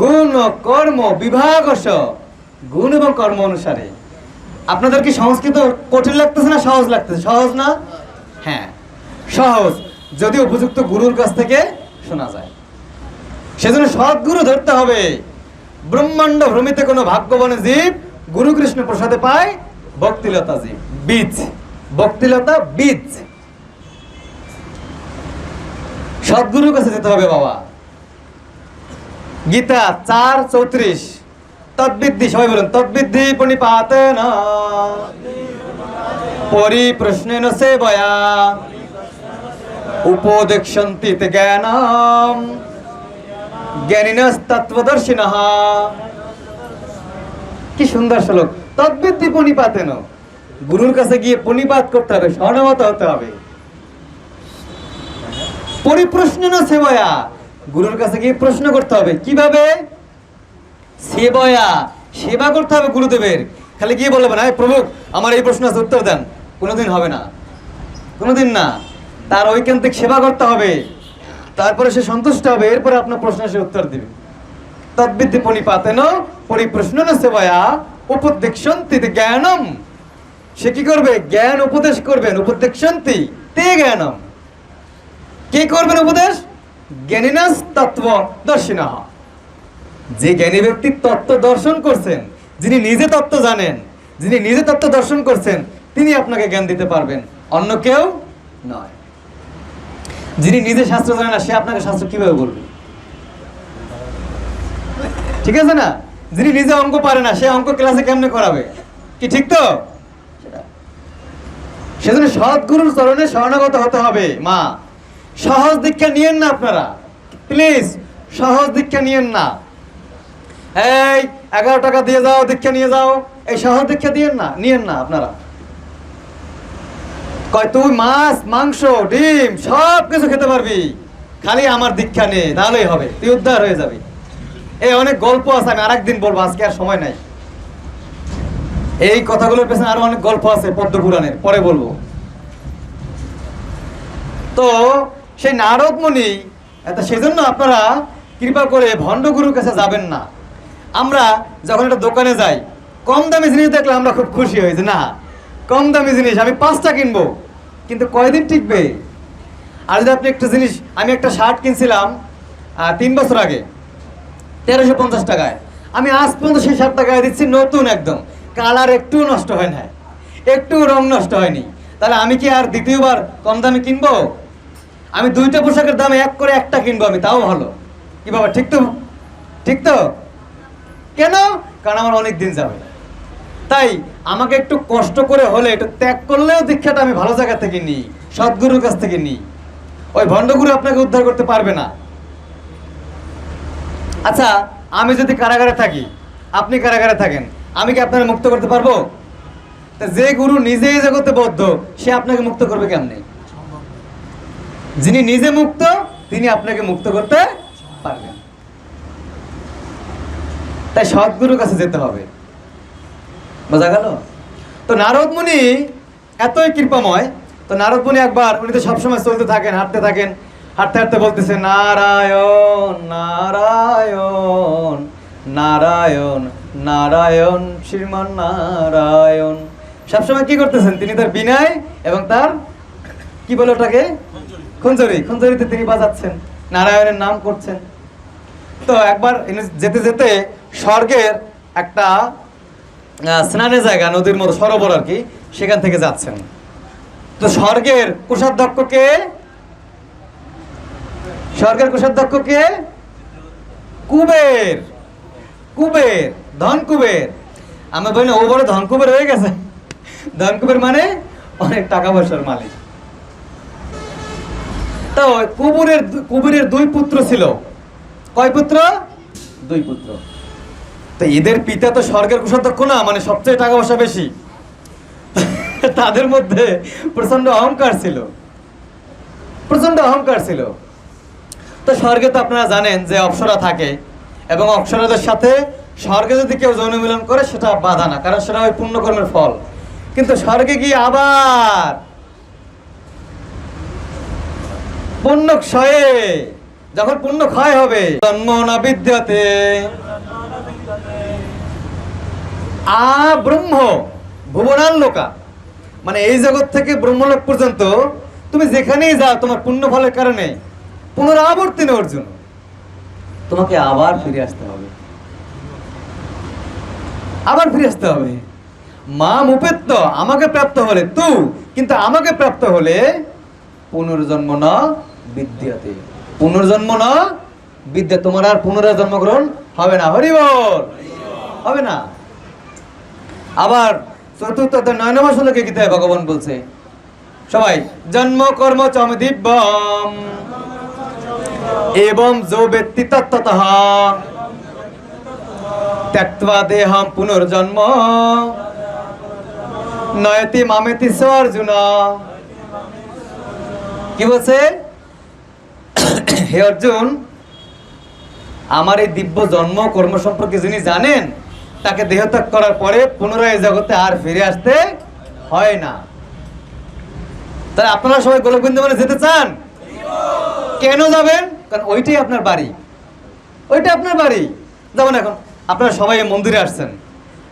গুণ কর্ম বিভাগশ, গুণ এবং কর্ম অনুসারে। আপনাদের কি সংস্কৃত কঠিন লাগতেছে না সহজ লাগতেছে? সহজ না? হ্যাঁ সহজ, যদি উপযুক্ত গুরুর কাছ থেকে শোনা যায়। সেজন্য সৎগুরু ধরতে হবে। ব্রহ্মাণ্ড ভ্রমিতে কোনো ভাগ্যবান জীব গুরু কৃষ্ণ প্রসাদে পায় ভক্তিলতা জীব, বীজ, ভক্তিলতা বীজ। সৎগুরুর কাছে যেতে হবে বাবা। গীতা 4:34, তদ্বিদ্ধি, সবাই বলুন, তদ্বিদ্ধি পণিপাতেন পরিপ্রশ্নেন সেবয়া উপদেক্ষন্তি তে জ্ঞানম জ্ঞানিনস্তত্ত্বদর্শিনঃ। কি সুন্দর শ্লোক। তদ্বিদ্যি পণিপাতেন, গুরুর কাছে গিয়ে পণিপাত করতে হবে, স্বর্ণমত হতে হবে। পরিপ্রশ্নেন সেবয়া, গুরুর কাছে গিয়ে প্রশ্ন করতে হবে। কিভাবে? সেবয়া, সেবা করতে হবে গুরুদেবের। খালি গিয়ে বলবে না, প্রভু আমার এই প্রশ্ন আছে উত্তর দেন, কোনোদিন হবে না, কোনোদিন না। তার ঐকান্তিক সেবা করতে হবে, তারপরে সে সন্তুষ্ট হবে, এরপরে আপনার প্রশ্ন সে উত্তর দিবে। তদ্বিদ্যি পণিপাতেন পরিপ্রশ্নেন সেবয়া উপদেক্ষন্তি তে জ্ঞানম। সে কি করবে? জ্ঞান উপদেশ করবেন। উপদেক্ষন্তি তে জ্ঞানম, কে করবেন উপদেশ? জ্ঞানিনস্তত্ত্বদর্শিনঃ, যে জ্ঞানী ব্যক্তি তত্ত্ব দর্শন করছেন, যিনি নিজে তত্ত্ব জানেন, যিনি নিজে তত্ত্ব দর্শন করছেন, তিনি আপনাকে জ্ঞান দিতে পারবেন, অন্য কেউ নয়। যিনি নিজে শাস্ত্র জানে না, সে আপনাকে শাস্ত্র কিভাবে বলবে? ঠিক আছে না? যিনি নিজে অঙ্ক পারে না, সে অঙ্ক ক্লাসে কেমনে করাবে? কি ঠিক তো? সেজন্য সৎগুরুর চরণে শরণাগত হতে হবে। মা, সহজ দীক্ষা নিয়েন না আপনারা, প্লিজ সহজ দীক্ষা নিয়েন না। এই 11 টাকা দিয়ে যাও, দীক্ষা নিয়ে যাও, এই সহজ দীক্ষা নিয়েন না আপনারা। কয় তুই মাছ মাংস ডিম সব কিছু খেতে পারবি, খালি আমার দীক্ষা নে, তাহলেই হবে, তুই উদ্ধার হয়ে যাবি। এই অনেক গল্প আছে, আমি আরেকদিন বলবো, আজকে আর সময় নাই। এই কথাগুলোর পেছনে আরো অনেক গল্প আছে পদ্ম পুরাণের, পরে বলবো। তো সেই নারদ মুনি, সেজন্য আপনারা কৃপা করে ভণ্ড গুরুর কাছে যাবেন না। আমরা যখন একটা দোকানে যাই, কম দামি জিনিস দেখলে আমরা খুব খুশি হই যে না, কম দামি জিনিস আমি 5টা কিনবো, কিন্তু কয়দিন টিকবে? আর যদি আপনি একটা জিনিস, আমি একটা শার্ট কিনছিলাম 3 বছর আগে 1350 টাকায়, আমি আজ পর্যন্ত সেই শার্টটা গায়ে দিচ্ছি, নতুন একদম, কালার একটু নষ্ট হয় না, একটু রং নষ্ট হয়নি। তাহলে আমি কি আর দ্বিতীয়বার কম দামে কিনবো? আমি 2টা পোশাকের দামে এক করে একটা কিনবো, আমি তাও ভালো। কি বাবা, ঠিক তো? ঠিক তো? কেন? কারণ আমার অনেক দিন যাবে। তাই আমাকে একটু কষ্ট করে হলে, একটু ত্যাগ করলেও দীক্ষাটা আমি ভালো জায়গা থেকে নিই, সদ্গুরুর কাছ থেকে নিই। ওই ভণ্ডগুরু আপনাকে উদ্ধার করতে পারবে না। আচ্ছা, আমি যদি কারাগারে থাকি, আপনি কারাগারে থাকেন, আমি কি আপনাকে মুক্ত করতে পারবো? যে গুরু নিজেই জগতে বদ্ধ, সে আপনাকে মুক্ত করবে কেমনে? যিনি নিজে মুক্ত, তিনি আপনাকে মুক্ত করতে পারবেন। তাই সদ্গুরুর কাছে যেতে হবে। বোঝা গেল? তো নারদ মুনি এতই কৃপাময়। তো নারদ মুনি একবার, উনি তো সবসময় চলতে থাকেন, হাঁটতে থাকেন, হাঁটতে হাঁটতে বলতেছে নারায়ণ নারায়ণ নারায়ণ নারায়ণ শ্রীমান নারায়ণ। সবসময় কি করতেছেন? তিনি তার বিনয় এবং তার কি বলে ওটাকে, খুঞ্জরিতে তিনি বাজাচ্ছেন, নারায়ণের নাম করছেন। তো একবার যেতে যেতে স্বর্গের একটা স্নানের জায়গা, নদীর মতো সরোবর আর কি, সেখান থেকে যাচ্ছেন। তো স্বর্গের কোষাধ্যক্ষ কে? স্বর্গের কোষাধ্যক্ষ কে? কুবের। কুবের, ধন কুবের। আমরা বলি না ও বড় ধন কুবের হয়ে গেছে। ধন কুবের মানে অনেক টাকা পয়সার মালিক। তো কুবেরের 2 পুত্র ছিল। কয় পুত্র? 2 পুত্র। তো এদের পিতা তো স্বর্গের কোষাধ্যক্ষ না, মানে সবচেয়ে টাকা পয়সা বেশি। তাদের মধ্যে প্রচন্ড অহংকার ছিল, প্রচন্ড অহংকার ছিল। তো স্বর্গে তো আপনারা জানেন যে অপ্সরা থাকে, এবং অপ্সরাদের সাথে স্বর্গে যদি কেউ যৌন মিলন করে সেটা বাধা না, কারণ সেটা ওই পুণ্যকর্মের ফল। কিন্তু স্বর্গে গিয়ে আবার পুণ্য ক্ষয়ে, যখন পুণ্য ক্ষয় হবে, জন্ম না বিদ্যাতে ব্রহ্ম ভুবনাল লোকা, মানে এই জগৎ থেকে ব্রহ্মলোক পর্যন্ত তুমি যেখানেই যাও, তোমার পুণ্য ফলের কারণে পুনরাবর্তিত অর্জুন, তোমাকে আবার ফিরে আসতে হবে, আবার ফিরে আসতে হবে। মাম উপেত্য, আমাকে প্রাপ্ত হলে তু, কিন্তু আমাকে প্রাপ্ত হলে পুনর্জন্ম না বিদ্যাতে, পুনর্জন্ম না বিদ্যা, তোমার আর পুনরায় জন্মগ্রহণ হবে না। হরি বল, হবে না। আবার চতুর্থ অধ্যায় 9 নম্বর শ্লোকে কি তাই ভগবান বলছে, সবাই জন্ম কর্ম চম দিব্যম এবং যো ব্যক্তি তত্ত্বতঃ ত্যক্ত্বা দেহম পুনর্জন্ম নয়তি মামেতি স অর্জুন। কি বলছে? হে অর্জুন, আমার এই দিব্য জন্ম কর্ম সম্পর্কে যিনি জানেন, তাকে দেহত্যাগ করার পরে পুনরায় এই জগতে আর ফিরে আসতে হয় না। তাহলে আপনারা সবাই গোলক বৃন্দাবনে যেতে চান? কেন যাবেন? কারণ ওইটাই আপনার বাড়ি, ওইটা আপনার বাড়ি। যেমন এখন আপনারা সবাই মন্দিরে আসছেন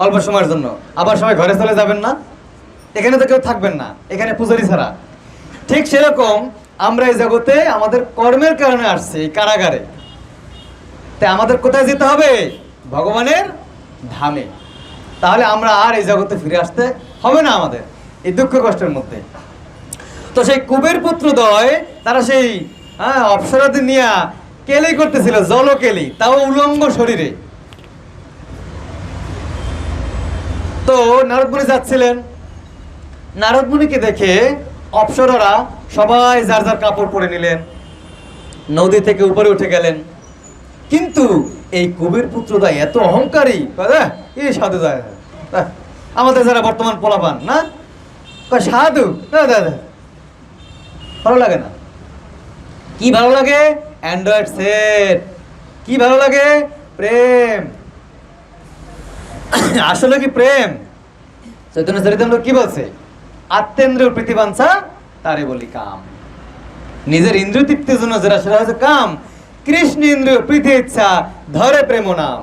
অল্প সময়ের জন্য, আবার সবাই ঘরে চলে যাবেন না? এখানে তো কেউ থাকবেন না, এখানে পূজারি ছাড়া। ঠিক সেরকম আমরা এই জগতে আমাদের কর্মের কারণে আসছি এই কারাগারে। তাই আমাদের কোথায় যেতে হবে? ভগবানের ধামে। তাহলে আমরা আর এই জগতে ফিরে আসতে হবে না আমাদের এই দুঃখ কষ্টের মধ্যে। তো সেই কুবের পুত্রদ্বয় তারা সেই অপ্সরাদের নিয়ে কেলি করতেছিল, জলকেলি, তাও উলঙ্গ শরীরে। তো নারদ মুনি যাচ্ছিলেন, নারদ মুনিকে দেখে অপ্সরারা সবাই যার যার কাপড় পরে নিলেন, নদী থেকে উপরে উঠে গেলেন। কিন্তু এই কুবের পুত্রদ্বয় এত অহংকারী, এই সাধু যায় আমাদের যারা বর্তমান পোলাপান না, সাধু ভালো লাগে না। কি ভালো লাগে? Android set. কি ভালো লাগে? প্রেম। আসলে কি প্রেম? চৈতন্য চরিতামৃত কি বলছে? আত্মেন্দ্রিয় প্রীতিবাঞ্ছা তারে বলি কাম। নিজের ইন্দ্রিয় তৃপ্তির জন্য যেটা, সেটা হচ্ছে কাম। কৃষ্ণ ইন্দ্রিয় প্রীতি ইচ্ছা ধরে প্রেম নাম।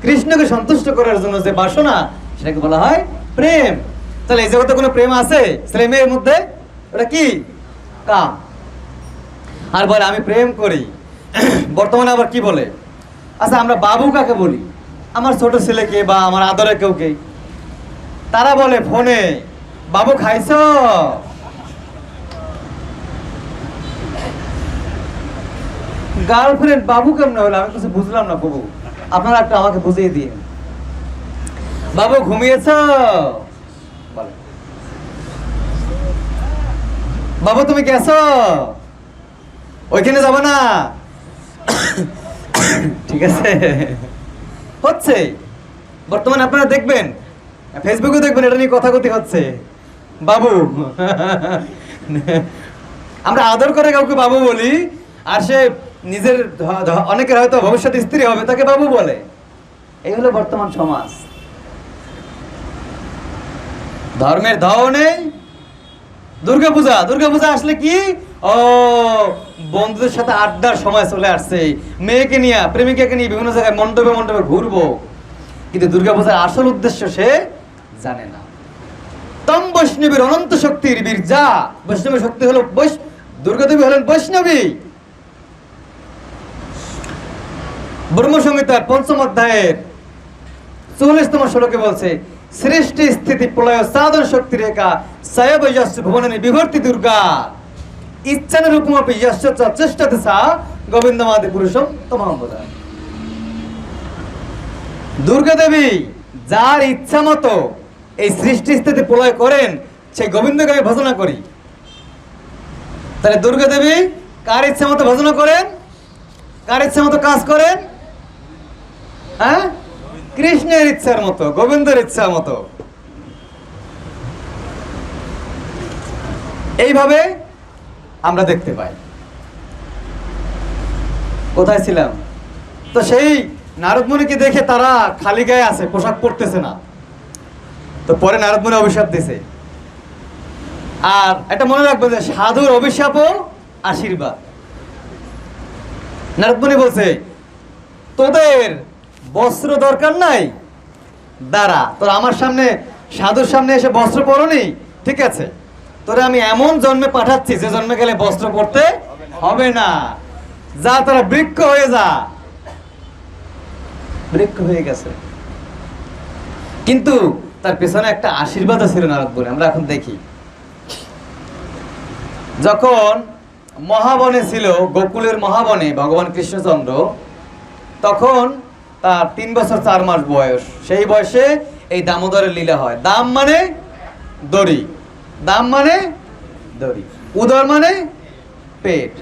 কৃষ্ণকে সন্তুষ্ট করার জন্য যে বাসনা, সেটাকে বলা হয় প্রেম। তাহলে এই জগতে কোনো প্রেম আছে ছেলে মেয়ের মধ্যে? ওটা কি? কাম। আর বলে আমি প্রেম করি। বর্তমানে আবার কি বলে? আচ্ছা, আমরা বাবু কাকে বলি? আমার ছোট ছেলেকে বা আমার আদরের কেউকে। তারা বলে ফোনে, বাবু খাইছ? গার্লফ্রেন্ড বাবু কেমন হলো? আমি কিছু বুঝলাম না বাবু, আপনারা একটু আমাকে বুঝিয়ে দিন। বাবু ঘুমিয়েছ? বলে বাবু তুমি গেছ? ওইখানে যাবো না? ঠিক আছে, হচ্ছে বর্তমানে আপনারা দেখবেন, ফেসবুকে দেখবেন, এটা নিয়ে কথাকথি হচ্ছে। বাবু, আমরা আদর করে কাউকে বাবু বলি, আর সে নিজের অনেকের হয়তো ভবিষ্যৎ স্ত্রী হবে, তাকে বাবু বলে। এই হলো বর্তমান সমাজ। ধর্মের ধাও নেই। দুর্গাপূজা, দুর্গাপূজা আসলে কি? ও বন্ধুদের সাথে আড্ডার সময় চলে আসছে, মেয়েকে নিয়ে, প্রেমিকাকে নিয়ে বিভিন্ন জায়গায় মণ্ডপে মণ্ডপে ঘুরবো। কিন্তু দুর্গাপূজার আসল উদ্দেশ্য সে জানে না। তম বৈষ্ণবীর অনন্ত শক্তির বীর্যা। বৈষ্ণবী শক্তি হলো, দুর্গাদেবী হলেন বৈষ্ণবী। ব্রহ্মসংহিতার 5ম অধ্যায়ের 44তম শ্লোকে বলছে, সৃষ্টি স্থিতি প্রলয় সাধন শক্তি রেখা সয়ব যস্য ভুবনে বিভর্তি দুর্গা ইচ্ছান রূপমপি যস্য চেষ্টাতে সা গোবিন্দমাদি পুরুষম তমাম বদা। দুর্গা দেবী যার ইচ্ছা মতো এই সৃষ্টি স্থিতি প্রলয় করেন, সেই গোবিন্দকে আমি ভজনা করি। তাহলে দুর্গা দেবী কার ইচ্ছা মতো ভজনা করেন? কার ইচ্ছা মতো কাজ করেন? হ্যাঁ, কৃষ্ণের ইচ্ছার মতো, গোবিন্দের ইচ্ছা মতো। এইভাবে আমরা দেখতে পাই। কোথায় ছিলাম? তো সেই নারদ মুনিকে দেখে তারা খালি গায়ে আছে, পোশাক পরতেছে না। তো পরে নারদ মুনি অভিশাপ দিছে। আর এটা মনে রাখবেন যে সাধুর অভিশাপও আশীর্বাদ। নারদ মুনি বলছে, তোদের বস্ত্র দরকার নাই, দাঁড়া, তোর আমার সামনে, সাধুর সামনে এসে বস্ত্র পরনি, ঠিক আছে, তোরা আমি এমন জন্মে পাঠাচ্ছি যে জন্মে গেলে বস্ত্র পরতে হবে না। যা, তোরা বৃক্ষ হয়ে যা। বৃক্ষ হয়ে গেছে, কিন্তু তার পেছনে একটা আশীর্বাদ ছিল নারদ বলে আমরা এখন দেখি। যখন মহাবনে ছিল, গোকুলের মহাবনে ভগবান কৃষ্ণচন্দ্র, তখন তার 3 বছর 4 মাস বয়স। সেই বয়সে এই দামোদরের লীলা হয়। দাম মানে দড়ি, দাম মানে দড়ি, উদর মানে পেট।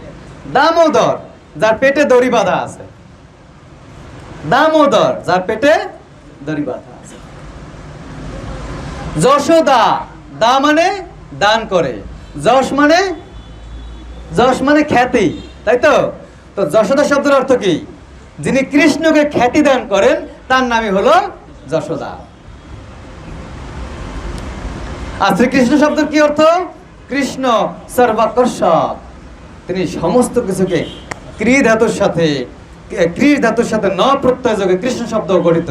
দামোদর যার পেটে দড়ি বাঁধা আছে, দামোদর যার পেটে দড়ি বাঁধা আছে। যশোদা, দা মানে দান করে, যশ মানে, যশ মানে খ্যাতি, তাই তো? তো যশোদা শব্দের অর্থ কি? যিনি কৃষ্ণকে খ্যাতি দান করেন তার নামই হলো যশোদা। আর শ্রীকৃষ্ণ শব্দের কি অর্থ? কৃষ্ণ সর্বাকর্ষক, তিনি সমস্ত কিছুকে ক্রি ধাতুর সাথে, ক্রি ধাতুর সাথে ন প্রত্যয় যোগে কৃষ্ণ শব্দ গঠিত।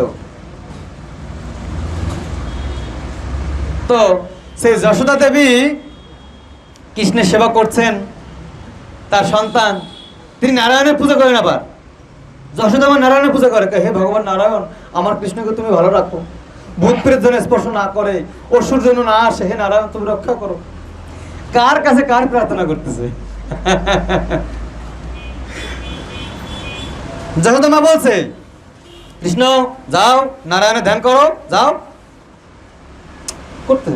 তো সেই যশোদা দেবী কৃষ্ণের সেবা করছেন, তার সন্তান, তিনি নারায়ণের পূজা করেন। আবার যশোদা আমার নারায়ণের পূজা করে, হে ভগবান নারায়ণ, আমার কৃষ্ণকে তুমি ভালো রাখো, ভূত প্রেত যেন স্পর্শ না করে, অসুর যেন না আসে, হে নারায়ণ তুমি রক্ষা করো। কার কাছে কার প্রার্থনা করতেছে? যশোদা মা বলছে, কৃষ্ণ যাও নারায়ণের ধ্যান করো, যাও। করতে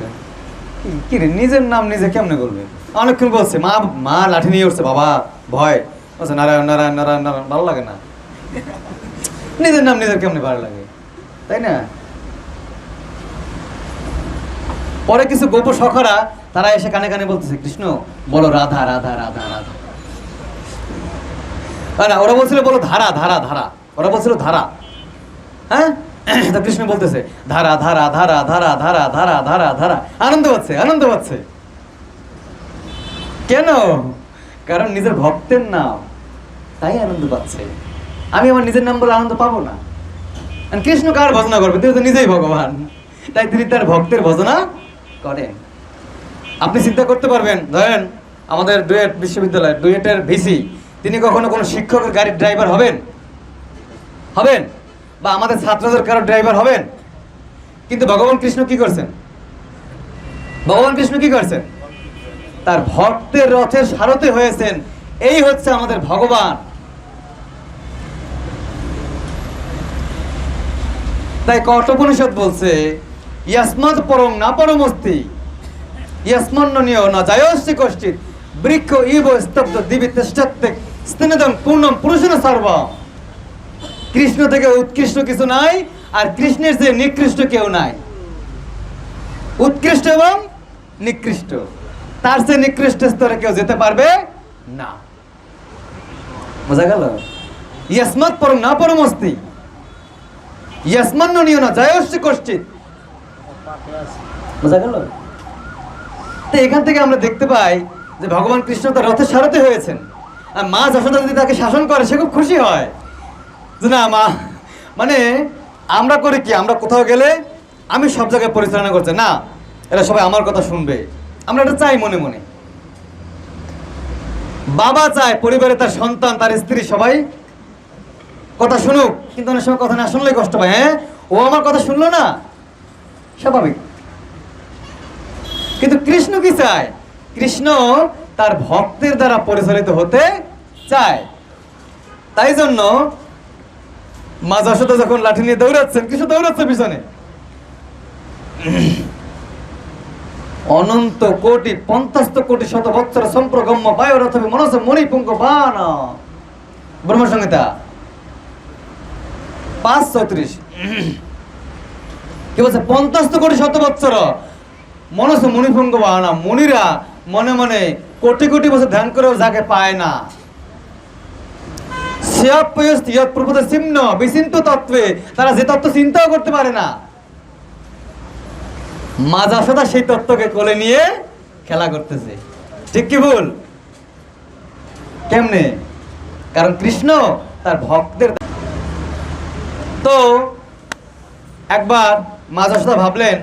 কি রে, নিজের নাম নিজে কেমনে করবে? অনেকক্ষণ বলছে, মা মা লাঠি নিয়ে উঠছে, বাবা ভয়, বলছে নারায়ণ নারায়ণ নারায়ণ নারায়ণ, ভালো লাগে না। নিজের নাম নিজের কেমনে ভালো লাগে, তাই না? পরে কিছু গোপ সখরা তারা এসে কানে কানে বলতেছে, কৃষ্ণ বলো রাধা রাধা রাধা রাধা। না, ওরা বলছিল বলো ধারা ধারা ধারা, ওরা বলছিল ধারা। হ্যাঁ, তো কৃষ্ণ বলতেছে ধারা ধারা ধারা ধারা ধারা ধারা ধারা ধারা, আনন্দ পাচ্ছে আনন্দ পাচ্ছে। কেন? কারণ নিজের ভক্তের নাম, তাই আনন্দ পাচ্ছে। আমি আমার নিজের নাম বলে আনন্দ পাবো না। কৃষ্ণ কার ভজনা করবে? তিনি তো নিজেই ভগবান, তাই তিনি তার ভক্তের ভজনা করেন। আপনি চিন্তা করতে পারবেন, ধরেন আমাদের ডুয়েট বিশ্ববিদ্যালয়, ডুয়েটের ভিসি, তিনি কখনো কোনো শিক্ষকের গাড়ির ড্রাইভার হবেন? হবেন? বা আমাদের ছাত্রদের কারো ড্রাইভার হবেন? কিন্তু ভগবান কৃষ্ণ কি করছেন? ভগবান কৃষ্ণ কি করছেন? তার ভক্তের রথের সারথি হয়েছেন। এই হচ্ছে আমাদের ভগবান। তাই কঠোপনিষদ বলছে, ইয়াস্মাৎ পরং না পরমস্তি, ইয়াস্মন্ননীয় না জায়স্তি কষ্টিত, বৃক্ষ ইব স্তব্ধ দিবি তেষ্টাত্তে স্নেদং পূর্ণম পুরুষন সর্বম। কৃষ্ণ থেকে উৎকৃষ্ট কিছু নাই, আর কৃষ্ণের যে নিকৃষ্ট কেউ নাই। উৎকৃষ্ট এবং নিকৃষ্ট, তার চেয়ে নিকৃষ্ট স্তরে কেউ যেতে পারবে না। বোঝা গেল? ইয়াস্মাৎ পরং না পরমস্তি, ইয়াস্মন্ননীয় না জায়স্তি কষ্টিত। বোঝা গেল? তো এখান থেকে আমরা দেখতে পাই যে ভগবান কৃষ্ণ তার রথের সারথি হয়েছেন। আর মা যশোদা যদি তাকে শাসন করে, সে খুব খুশি হয় যে না মা, মানে আমরা করি কি, আমরা কোথাও গেলে আমি সব জায়গায় পরিচালনা করছি না, এরা সবাই আমার কথা শুনবে, আমরা এটা চাই মনে মনে। বাবা চায় পরিবারে তার সন্তান, তার স্ত্রী সবাই কথা শুনুক, কিন্তু অনেক সময় কথা না শুনলেই কষ্ট পায়। হ্যাঁ, ও আমার কথা শুনলো না, স্বাভাবিক। কিন্তু কৃষ্ণ কি চায়? কৃষ্ণ তার ভক্তের দ্বারা পরিচালিত হতে চায়। তাই জন্য মা যশোদা যখন লাঠি নিয়ে দৌড়াচ্ছেন, কৃষ্ণ দৌড়াচ্ছে পিছনে। অনন্ত কোটি 50 কোটি শত বৎসর সম্প্রগম্য বায়ুরথবে মনস মণিপুঙ্গ বান। ব্রহ্মসংহিতা 5:34 কি বলছে? 50 কোটি শত বৎসর মনস মণিপুঙ্গ বানা। মুনিরা মনে মনে কোটি কোটি বছর ধ্যান করেও যাকে পায় না। তারা যে তত্ত্ব চিন্তাও করতে পারে না, মা যশোদা সেই তত্ত্বকে কোলে নিয়ে খেলা করতেছে। ঠিক কি ভুল? কেমনে? কারণ কৃষ্ণ তার ভক্তদের। তো একবার মা যশোদা ভাবলেন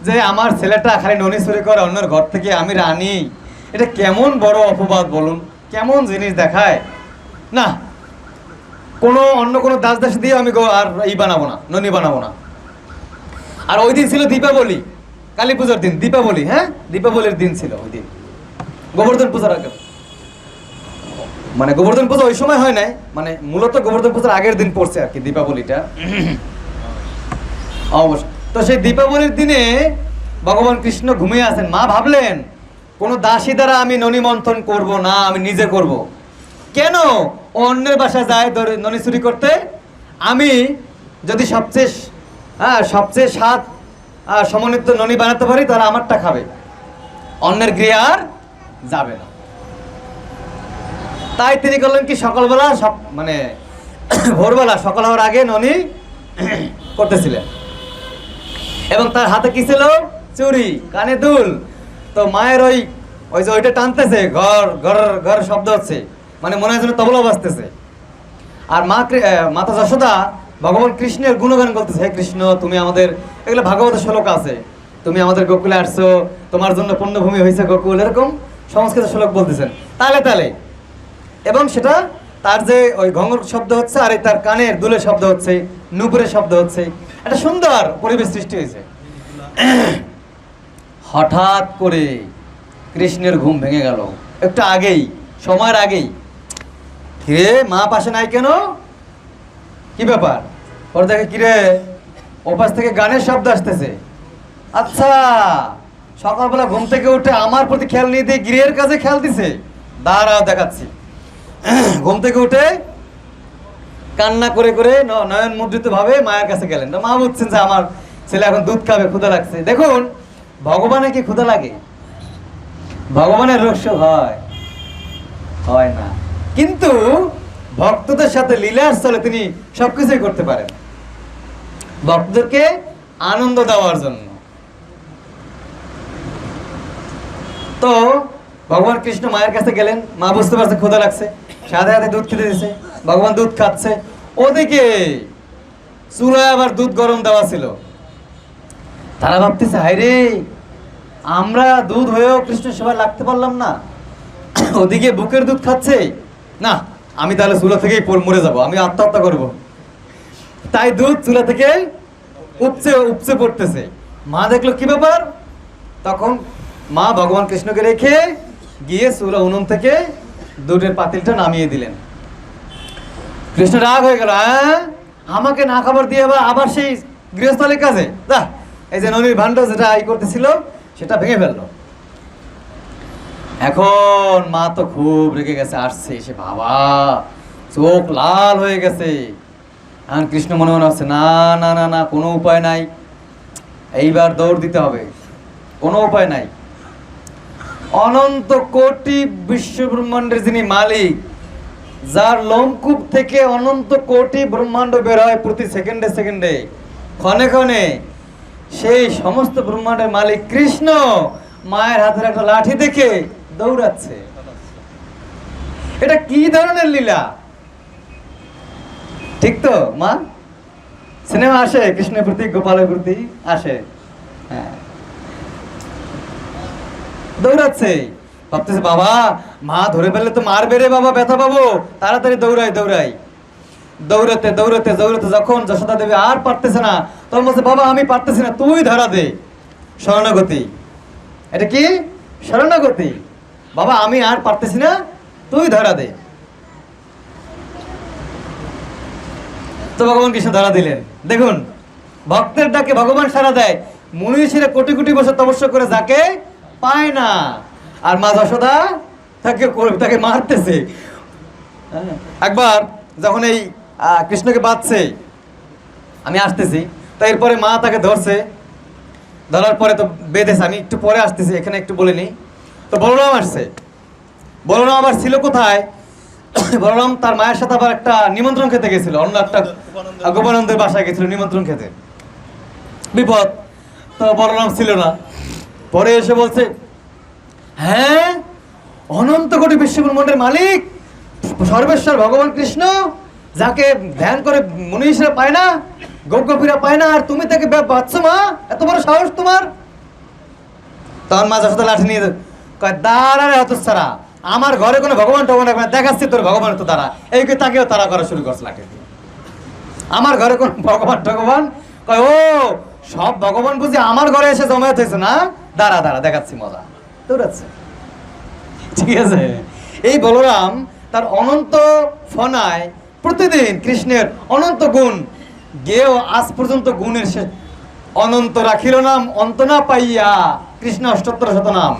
যে আমার ছেলেটা খালি ননি চুরি করে অন্যের ঘর থেকে আমি রানী, এটা কেমন বড় অপবাদ বলুন, কেমন জিনিস দেখায় না। অন্য কোনো দাস দাস দিয়ে আমি আর বানাবো না, ননি বানাবো না। আর ওই দিন ছিল দীপাবলি, কালী পূজার দিন, দীপাবলি। হ্যাঁ, দীপাবলির দিন ছিল ওই দিন, গোবর্ধন পূজার আগে। মানে গোবর্ধন পূজা ওই সময় হয় নাই, মানে মূলত গোবর্ধন পূজার আগের দিন পড়ছে আর কি দীপাবলিটা। অবশ্য তো সেই দীপাবলির দিনে ভগবান কৃষ্ণ ঘুমিয়ে আছেন। মা ভাবলেন কোনো দাসী দ্বারা আমি ননি মন্থন করব না, আমি নিজে করব। কেন অন্যের বাসায় যায় ননি চুরি করতে? আমি যদি সবচেয়ে স্বাদ সমন্বিত ননি বানাতে পারি তাহলে আমারটা খাবে, অন্যের গৃহে আর যাবে না। তাই তিনি করলেন কি, সকালবেলা ভোরবেলা সকাল হওয়ার আগে ননি করতেছিলেন। এবং তার হাতে কি ছিল? চুরি, কানে দুল। তো মায়ের ওই যে ওইটা টানতেছে, ঘর ঘর ঘর শব্দ হচ্ছে, মানে মনে হয় যেন তবলা বাজতেছে। আর মাতা যশোদা ভগবান কৃষ্ণের গুণগান বলতেছে, হে কৃষ্ণ তুমি আমাদের, এগুলো ভাগবতের শ্লোক আছে, তুমি আমাদের গোকুলে আসছো, তোমার জন্য পুণ্যভূমি হয়েছে গোকুল, এরকম সংস্কৃত শ্লোক বলতেছেন তালে তালে। এবং সেটা তার যে ওই ঘঙ্গর শব্দ হচ্ছে, আর তার কানের দুলের শব্দ হচ্ছে, নুপুরের শব্দ হচ্ছে, একটা সুন্দর পরিবেশ সৃষ্টি হয়েছে। হঠাৎ করে কৃষ্ণের ঘুম ভেঙে গেল, একটু আগেই, সময়ের আগেই। কিরে মা পাশে নাই কেন, কি ব্যাপার? ওর দেখে কিরে ওপাশ থেকে গানের শব্দ আসতেছে। আচ্ছা, সকালবেলা ঘুম থেকে উঠে আমার প্রতি খেয়াল নিয়ে দিয়ে গৃহের কাছে খেয়াল দিছে। দাঁড়াও দেখাচ্ছি। ঘুম থেকে উঠে কান্না করে করে নয়ন মুদ্রিত ভাবে মায়ের কাছে গেলেন। মা বুঝছেন যে আমার ছেলে এখন দুধ খাবে, ক্ষুধা লাগছে। দেখুন, ভগবানের কি ক্ষুধা লাগে? ভগবানের রহস্য হয় না, কিন্তু ভক্তদের সাথে লীলার স্থলে তিনি সবকিছুই করতে পারেন ভক্তদেরকে আনন্দ দেওয়ার জন্য। তো ভগবান কৃষ্ণ মায়ের কাছে গেলেন, মা বুঝতে পারছে ক্ষুধা লাগছে, সাথে সাথে দুধ খেতে দিছে। ভগবান দুধ খাচ্ছে, ওদিকে চুলায় আবার দুধ গরম দেওয়া ছিল। তারা ভাবতেছে, হায়রে আমরা দুধ হয়েও কৃষ্ণ সেবা লাগতে পারলাম না, ওদিকে বুকের দুধ খাচ্ছে, না আমি তাহলে চুলা থেকেই মরে যাব, আমি আত্মহত্যা করব। তাই দুধ চুলা থেকে উপচে পড়তেছে। মা দেখলো কি ব্যাপার, তখন মা ভগবান কৃষ্ণকে রেখে গিয়ে চুলা উনুন থেকে দুধের পাতিলটা নামিয়ে দিলেন। কৃষ্ণ রাগ হয়ে গেল, আমাকে না খাবার দিয়ে আবার সেই গৃহস্থলের কাছে যা, এই যে ননির ভাণ্ড যেটা করতেছিল সেটা ভেঙে ফেললো। এখন মা তো খুব রেগে গেছে, আসছে এসে বাবা চোখ লাল হয়ে গেছে। এখন কৃষ্ণ মনে মনে হচ্ছে, না না না না, কোনো উপায় নাই, এইবার দৌড় দিতে হবে, কোনো উপায় নাই। অনন্ত কোটি বিশ্ব ব্রহ্মাণ্ডের যিনি মালিক, যার লোমকূপ থেকে অনন্ত কোটি ব্রহ্মাণ্ড বের হয় প্রতি সেকেন্ডে সেকেন্ডে, ক্ষণে ক্ষণে, সেই সমস্ত ব্রহ্মাণ্ডের মালিক কৃষ্ণ মায়ের হাতের একটা লাঠি দেখে দৌড়াচ্ছে। এটা কি ধরনের লীলা? ঠিক তো মা? সিনেমা আসে কৃষ্ণের প্রতি, গোপালের প্রতি আসে, হ্যাঁ, দৌড়াচ্ছে। ভাবতেছে বাবা মা ধরে ফেললে তো মারবে রে বাবা, ব্যথা পাবো, তাড়াতাড়ি দৌড়াই। দৌড়াতে দৌড়াতে দৌড়াতে যখন যশোদা দেবী আর পারতেছে না, তখন বলছে বাবা আমি পারতেছি না, তুই ধরা দে। শরণাগতি, এটা কি শরণাগতি? বাবা আমি আর পারতেছি না, তুই ধরা দে। তো ভগবান কৃষ্ণ ধরা দিলেন। দেখুন, ভক্তের ডাকে ভগবান সাড়া দেয়। মনীষীরা কোটি কোটি বছর তপস্যা করে যাকে পায় না, আর মা যশোদা তাকে মারতেছে। একবার যখন এই কৃষ্ণকে বাঁধছে, আমি আসতেছি, তো এরপরে মা তাকে ধরছে, ধরার পরে তো বেঁধেছে, আমি একটু পরে আসতেছি, এখানে একটু বলে নিই। তো বলরাম আসছে। বলরাম আবার ছিল কোথায়? বলরাম তার মায়ের সাথে আবার একটা নিমন্ত্রণ খেতে গেছিল, অন্য একটা গোপানন্দের বাসায় গেছিল নিমন্ত্রণ খেতে। বিপদ, তো বলরাম ছিল না। পরে এসে বলছে, হ্যাঁ অনন্ত কোটি বিশ্বব্রহ্মাণ্ডের মালিক সর্বেশ্বর ভগবান কৃষ্ণ, যাকে ধ্যান করে মনীষীরা পায় না, গোপীরা পায় না, আর তুমি তাকে বাঁচছো মা, এত বড় সাহস তোমার? তখন মা যশোদা লাঠি নিয়ে কয়, দাঁড়া রে হতচ্ছাড়া, আমার ঘরে কোনো ভগবান টগবান রাখবে না, দেখাচ্ছি তোর ভগবান তো দাঁড়া। এই তাকেও তারা করা শুরু করছে লাঠি দিয়ে। আমার ঘরে কোনো ভগবান টগবান? কয় ও সব ভগবান বুঝি আমার ঘরে এসে জমায়েত হয়েছে না, দাঁড়া দাঁড়া দেখাচ্ছি মজা। দৌড়াচ্ছে, ঠিক আছে। এই বলরাম তার অনন্ত ফনায় প্রতিদিন কৃষ্ণের অনন্ত গুণ গেয়েও আজ পর্যন্ত গুণের অনন্ত রাখিল নাম অন্ত না পাইয়া। কৃষ্ণ 78 নাম।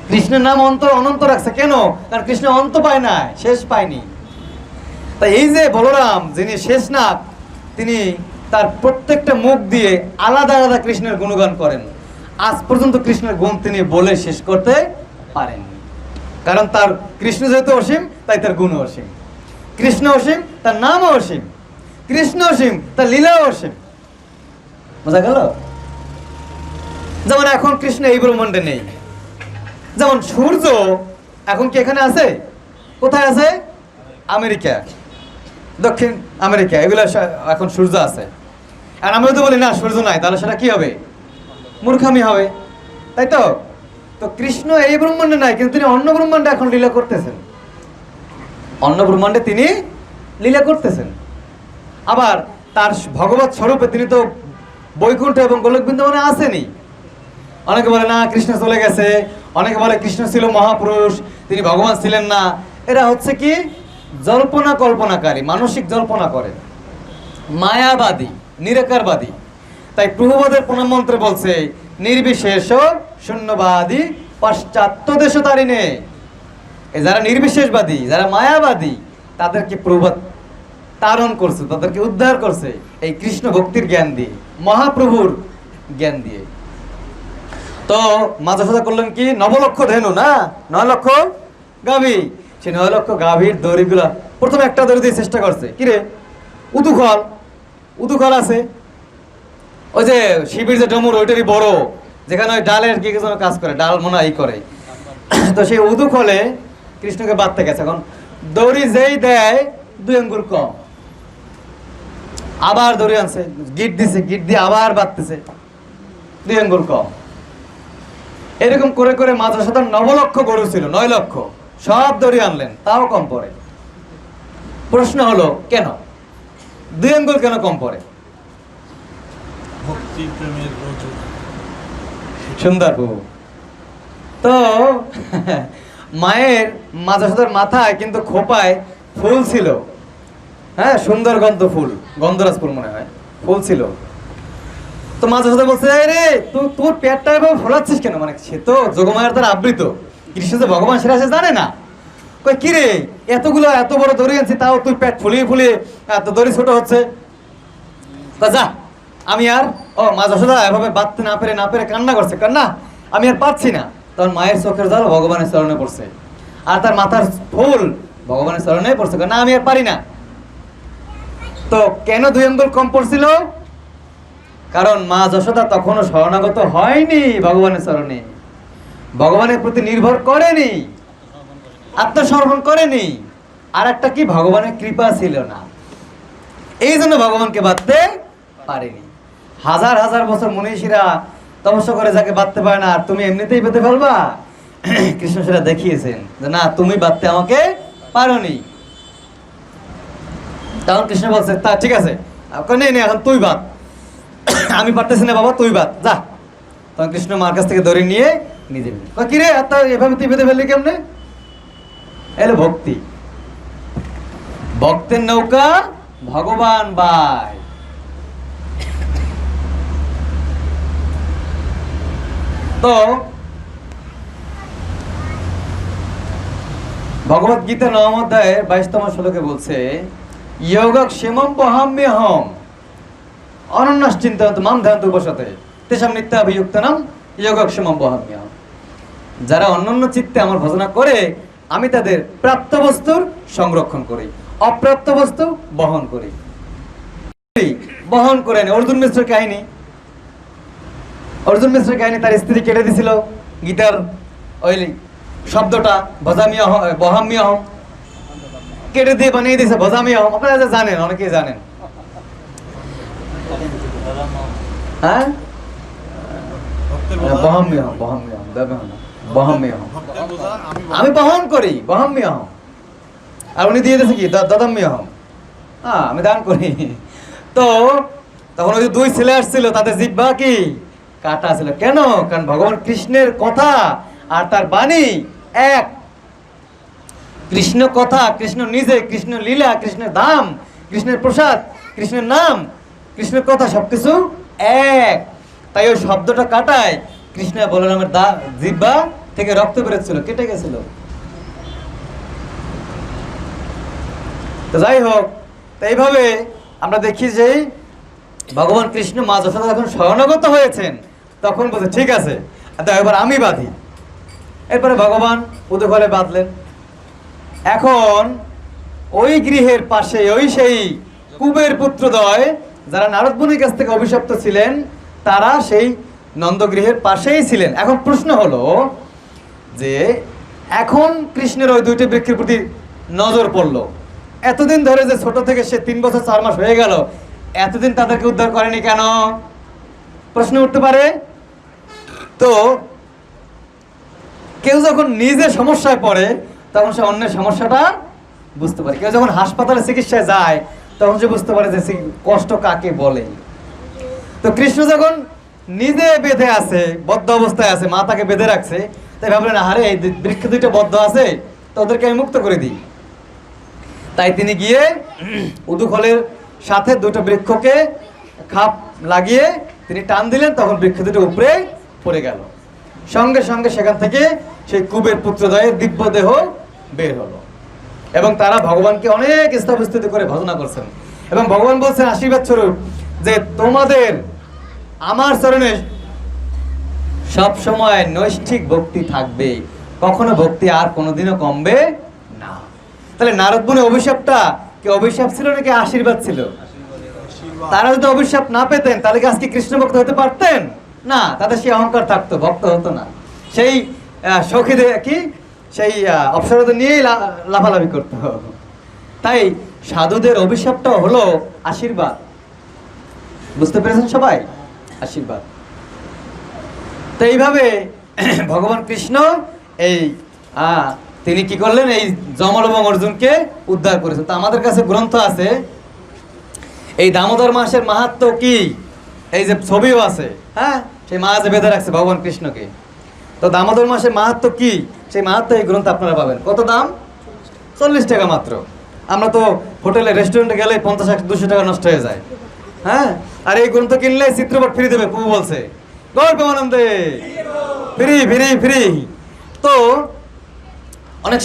কৃষ্ণের নাম অনন্ত রাখছে কেন? কারণ কৃষ্ণ অন্ত পায় না, শেষ পায়নি। তাই এই যে বলরাম যিনি শেষ নাগ, তিনি তার প্রত্যেকটা মুখ দিয়ে আলাদা আলাদা কৃষ্ণের গুণগান করেন। আজ পর্যন্ত কৃষ্ণের গুণ তিনি বলে শেষ করতে পারেননি। কারণ তার কৃষ্ণ যেহেতু অসীম, তাই তার গুণ অসীম। কৃষ্ণ অসীম, তার নামও অসীম। কৃষ্ণ অসীম, তার লীলাও অসীম। বোঝা গেল? যেমন এখন কৃষ্ণ এই ব্রহ্মাণ্ডে নেই। যেমন সূর্য এখন কি এখানে আছে? কোথায় আছে? আমেরিকা, দক্ষিণ আমেরিকা, এগুলো এখন সূর্য আছে। আর আমি যদি বলি না সূর্য নাই, তাহলে সেটা কি হবে? মূর্খামি হবে, তাই তো? তো কৃষ্ণ এই ব্রহ্মাণ্ডে নাই, কিন্তু তিনি অন্য ব্রহ্মাণ্ডে এখন লীলা করতেছেন। অন্য ব্রহ্মাণ্ডে তিনি লীলা করতেছেন। আবার তার ভগবত স্বরূপে তিনি তো বৈকুণ্ঠ এবং গোলক বৃন্দাবনে আসেনি। অনেকে বলে না কৃষ্ণ চলে গেছে, অনেকে বলে কৃষ্ণ ছিল মহাপুরুষ, তিনি ভগবান ছিলেন না। এরা হচ্ছে কি জল্পনা কল্পনাকারী, মানসিক জল্পনা করে, মায়াবাদী, নিরাকারবাদী। তাই প্রভুপাদের প্রণাম মন্ত্রে বলছে নির্বিশেষ শূন্যবাদী পাশ্চাত্য দেশ তারিণে। যারা নির্বিশেষবাদী, যারা মায়াবাদী, তাদেরকে প্রভুপাদ তারণ করছে, তাদেরকে উদ্ধার করছে এই কৃষ্ণ ভক্তির জ্ঞান দিয়ে, মহাপ্রভুর জ্ঞান দিয়ে। তো মাঝে করলেন কি 9 লক্ষ ধেনু, না 9 লক্ষ গাভী। সেই 9 লক্ষ গাভীর দড়িগুলা প্রথমে একটা দড়ি দিয়ে চেষ্টা করছে, কিরে উদুখল আছে ওই যে শিবির যে ডমুর, ওইটারই বড়, যেখানে ওই ডালের কি কিছু কাজ করে, ডাল মনে হয় করে। তো সেই উদুখলে কৃষ্ণকে বাঁধতে গেছে। এখন দড়ি যেই দেয় 2 আঙ্গুল কম, আবার দড়ি আনছে, গিট দিছে, গিট দিয়ে আবার বাঁধতেছে, 2 আঙ্গুল কম। এরকম করে করে মাঝে সাথে 9 লক্ষ গরু ছিল, 9 লক্ষ, সব দড়ি আনলেন, তাও কম পড়ে। প্রশ্ন হলো কেন 2 আঙ্গুল কেন কম পড়ে? সুন্দর প্রভু তো মায়ের মাঝাসাদার মাথায় কিন্তু খোপায় ফুল ছিল, হ্যাঁ, সুন্দর গন্ধ ফুল, গন্ধরাজ ফুল মনে হয়, ফুল ছিল। তো মাঝাসাদা বলছে রে তোর পেটটা এভাবে ফোলাচ্ছিস কেন? মানে সে তো যোগমায়ার দ্বারা আবৃত, কৃষ্ণ যে ভগবান সেটা সে জানে না। কই কি রে এতগুলো এত বড় দড়ি আনছি, তাও তুই পেট ফুলিয়ে ফুলিয়ে এত দড়ি ছোট হচ্ছে। যা আমি আর মাঝাসাদা এভাবে বাঁধতে না পেরে কান্না করছে, কান্না আমি আর পারছি না। তখন মায়ের চোখের জল ভগবানের চরণে পড়ছে, আর তার মাথার ফুল ভগবানের চরণে পড়ছে, না আমি আর পারি না। তো কেন 2 আঙ্গুল কম পড়ছিল? কারণ মা যশোদা তখনও শরণাগত হয়নি ভগবানের চরণে, ভগবানের প্রতি নির্ভর করেনি, আত্মসমর্পণ করেনি। আর একটা কি, ভগবানের কৃপা ছিল না, এই জন্য ভগবানকে বাঁধতে পারেনি। হাজার হাজার বছর মনীষীরা তপস্যা করে যাকে বাঁধতে পারে না, আর তুমি এমনিতেই বেঁধে ফেলবা? কৃষ্ণ সেটা দেখিয়েছেন যে না, তুমি বাঁধতে আমাকে পারোনি। তখন কৃষ্ণ বলছে তা ঠিক আছে, এখন তুই বাঁধ, আমি পারতেছি না বাবা, তুই বাঁধ যা। তখন কৃষ্ণ মার কাছ থেকে দড়ি নিয়ে নিজে কি রে এভাবে তুই বেঁধে ফেললি কেমনে? এলো ভক্তি, ভক্তের নৌকা ভগবান বাই। তো ভগবত গীতা 9 অধ্যায়ের 22তম শ্লোকে বলছে যোগক্ষেমং বহাম্যহম অনন্যশ্চিন্তয়ন্তু মাং ধ্যায়ন্তু উপাসতে তেষাং নিত্যাভিযুক্তানাং যোগক্ষেমং বহাম্যহম। যারা অনন্য চিত্তে আমার ভজনা করে, আমি তাদের প্রাপ্ত বস্তুর সংরক্ষণ করি, অপ্রাপ্ত বস্তু বহন করি। বহন করে অর্জুন মিশ্রের কাহিনী, অর্জুন মিশ্রের কাহিনী, তার স্ত্রী কেটে দিছিল গীতার ওই শব্দটা বহাম্যহম, কেটে দিয়ে বানিয়ে দিয়েছে ভজাম্যহম। আপনারা জানেন, অনেকেই জানেন, হ্যাঁ, আমি বহন করি, বহাম্যহম। আর উনি দিয়ে দিয়েছে কি দদাম্যহম, আমি দান করি। তো তখন ওই 2 ছেলে আসছিল, তাদের জিহ্বা কি কাটা ছিল। কেন? কারণ ভগবান কৃষ্ণের কথা আর তার বাণী এক। কৃষ্ণ কথা, কৃষ্ণ নিজে, কৃষ্ণ লীলা, কৃষ্ণের ধাম, কৃষ্ণের প্রসাদ, কৃষ্ণের নাম, কৃষ্ণের কথা সবকিছু এক। তাই ওই শব্দটা কাটায় কৃষ্ণ বলরামের জিহ্বা থেকে রক্ত বেরোচ্ছিল, কেটে গেছিল। তো যাই হোক, তো এইভাবে আমরা দেখি যে ভগবান কৃষ্ণ মা যশোদা যখন শরণাগত হয়েছেন তখন বলছে ঠিক আছে, এবার আমি বাঁধি। এরপরে ভগবান উদুখলে বাঁধলেন। এখন ওই গৃহের পাশে ওই সেই কুবের পুত্রদ্বয় যারা নারদ মুনির কাছ থেকে অভিশপ্ত ছিলেন, তারা সেই নন্দগৃহের পাশেই ছিলেন। এখন প্রশ্ন হলো যে এখন কৃষ্ণের ওই দুইটি বৃক্ষের প্রতি নজর পড়লো, এতদিন ধরে যে ছোট থেকে সে 3 বছর 4 মাস হয়ে গেল, এতদিন তাদেরকে উদ্ধার করেনি কেন? প্রশ্ন উঠতে পারে। তো কেউ যখন নিজে সমস্যায় পড়ে তখন সে অন্যের সমস্যাটা বুঝতে পারে। কেউ যখন হাসপাতালে চিকিৎসায় যায় তখন সে বুঝতে পারে যে কষ্ট কাকে বলে। তো কৃষ্ণ যখন নিজে বেঁধে আছে, বদ্ধ অবস্থায় আছে, মা তাকে বেঁধে রাখছে, তাই ভাবলেন আরে এই বৃক্ষ দুইটা বদ্ধ আছে, তো ওদেরকে আমি মুক্ত করে দিই। তাই তিনি গিয়ে উদুখলের সাথে দুটো বৃক্ষকে খাপ লাগিয়ে তিনি টান দিলেন, তখন বৃক্ষ দুটো উপরে পড়ে গেল। সঙ্গে সঙ্গে সেখান থেকে সেই কুবের পুত্রদ্বয়ের দিব্য দেহ বের হলো এবং তারা ভগবানকে অনেক স্তবস্তুতি করে ভজনা করছেন। এবং ভগবান বলছেন আশীর্বাদ স্বরূপ যে তোমাদের আমার চরণে সব সময় নৈষ্ঠিক ভক্তি থাকবে, কখনো ভক্তি আর কোনোদিনও কমবে না। তাহলে নারদ মুনির অভিশাপটা কি অভিশাপ ছিল নাকি আশীর্বাদ ছিল? তারা যদি অভিশাপ না পেতেন তাহলে কি আজকে কৃষ্ণ ভক্ত হতে পারতেন না? তাদের সেই অহংকার থাকতো, ভক্ত হতো না। সেই সখীদের কি সেই অপ্সরাদের নিয়েই লাফালাফি করতো। তাই সাধুদের অভিশাপটাও হলো আশীর্বাদ। বুঝতে পেরেছেন সবাই? আশীর্বাদ। তো এইভাবে ভগবান কৃষ্ণ এই তিনি কি করলেন, এই যমল এবং অর্জুনকে উদ্ধার করেছে। তো আমাদের কাছে গ্রন্থ আছে, এই দামোদর মাসের মাহাত্ম্য কি, এই যে ছবিও আছে, হ্যাঁ, সেই মা যে বেঁধে রাখছে ভগবান কৃষ্ণকে। তো দামোদর মাসের মাহাত্ম্য কি, সেই মাহাত্ম্য এই গ্রন্থ আপনারা পাবেন। কত দাম? 40 টাকা মাত্র। আমরা তো হোটেলে রেস্টুরেন্টে গেলে 50-200 টাকা নষ্ট হয়ে যায়, হ্যাঁ। আর এই গ্রন্থ কিনলে চিত্রপট ফ্রি দেবে, প্রভু বলছে গৌর প্রেমানন্দে ফ্রি ফ্রি ফ্রি। তো অনেক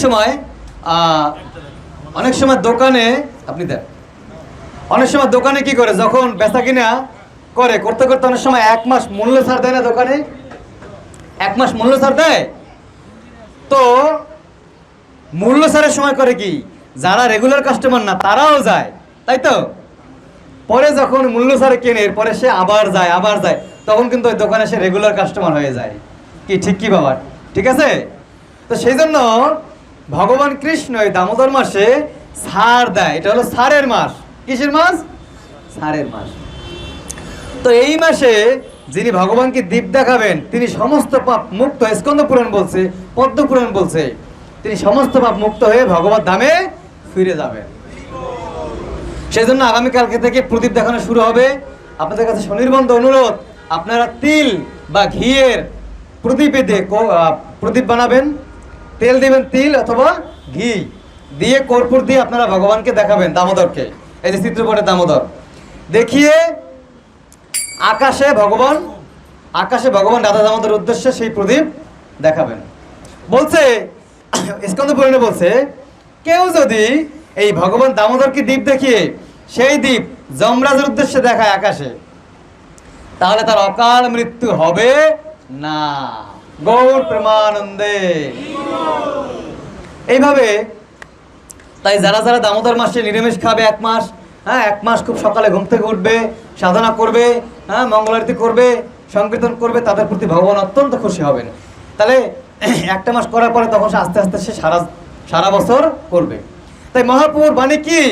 সময় দোকানে আপনি দেন, অনেক সময় দোকানে কি করে, যখন বেচা কিনা করতে করতে অনেক সময় 1 মাস মূল্য ছাড় দেয় না দোকানে, 1 মাস মূল্য ছাড় দেয়। তো মূল্য ছাড়ের সময় করে কি, যারা রেগুলার কাস্টমার না তারাও যায়, তাই তো। পরে যখন মূল্য ছাড়ে কেনে, পরে সে আবার যায়, তখন কিন্তু ওই দোকানে সে রেগুলার কাস্টমার হয়ে যায়। কি ঠিক কি বাবা? ঠিক আছে। তো সেই জন্য ভগবান কৃষ্ণ এই দামোদর মাসে ছাড় দেয়। এটা হলো ছাড়ের মাস। কিসের মাস? ছাড়ের মাস। তো এই মাসে যিনি ভগবানকে দীপ দেখাবেন তিনি সমস্ত পাপ মুক্ত, স্কন্দ পুরাণ বলছে, পদ্ম পুরাণ বলছে, তিনি সমস্ত পাপ মুক্ত হয়ে ভগবত ধামে ফিরে যাবেন। সেই জন্য আগামীকালকে থেকে প্রদীপ দেখানো শুরু হবে। আপনাদের কাছে স্বনির্বন্ধ অনুরোধ, আপনারা তিল বা ঘিয়ের প্রদীপে দিয়ে প্রদীপ বানাবেন, তেল দিবেন, তিল অথবা ঘি দিয়ে কর্পূর দিয়ে আপনারা ভগবানকে দেখাবেন, দামোদরকে। এই যে চিত্রপটে দামোদর দেখিয়ে আকাশে ভগবান রাধা দামোদরের উদ্দেশ্যে সেই প্রদীপ দেখাবেন। বলছে স্কন্দ পুরাণে বলছে, কেউ যদি এই ভগবান দামোদরকে দীপ দেখিয়ে সেই দীপ যমরাজের উদ্দেশ্যে দেখায় আকাশে, তাহলে তার অকাল মৃত্যু হবে না। গৌর প্রেমানন্দে। এইভাবে তাই যারা যারা দামোদর মাসে নিরামিষ খাবে 1 মাস, হ্যাঁ, 1 মাস খুব সকালে ঘুম থেকে উঠবে, সাধনা করবে, হ্যাঁ, মঙ্গলারতি করবে, সংকীর্তন করবে, তাদের প্রতি ভগবান অত্যন্ত খুশি হবেন। তাহলে 1টা মাস করার পরে তখন সে আস্তে আস্তে সে সারা বছর করবে। তাই মহাপ্রভুর বাণী কি,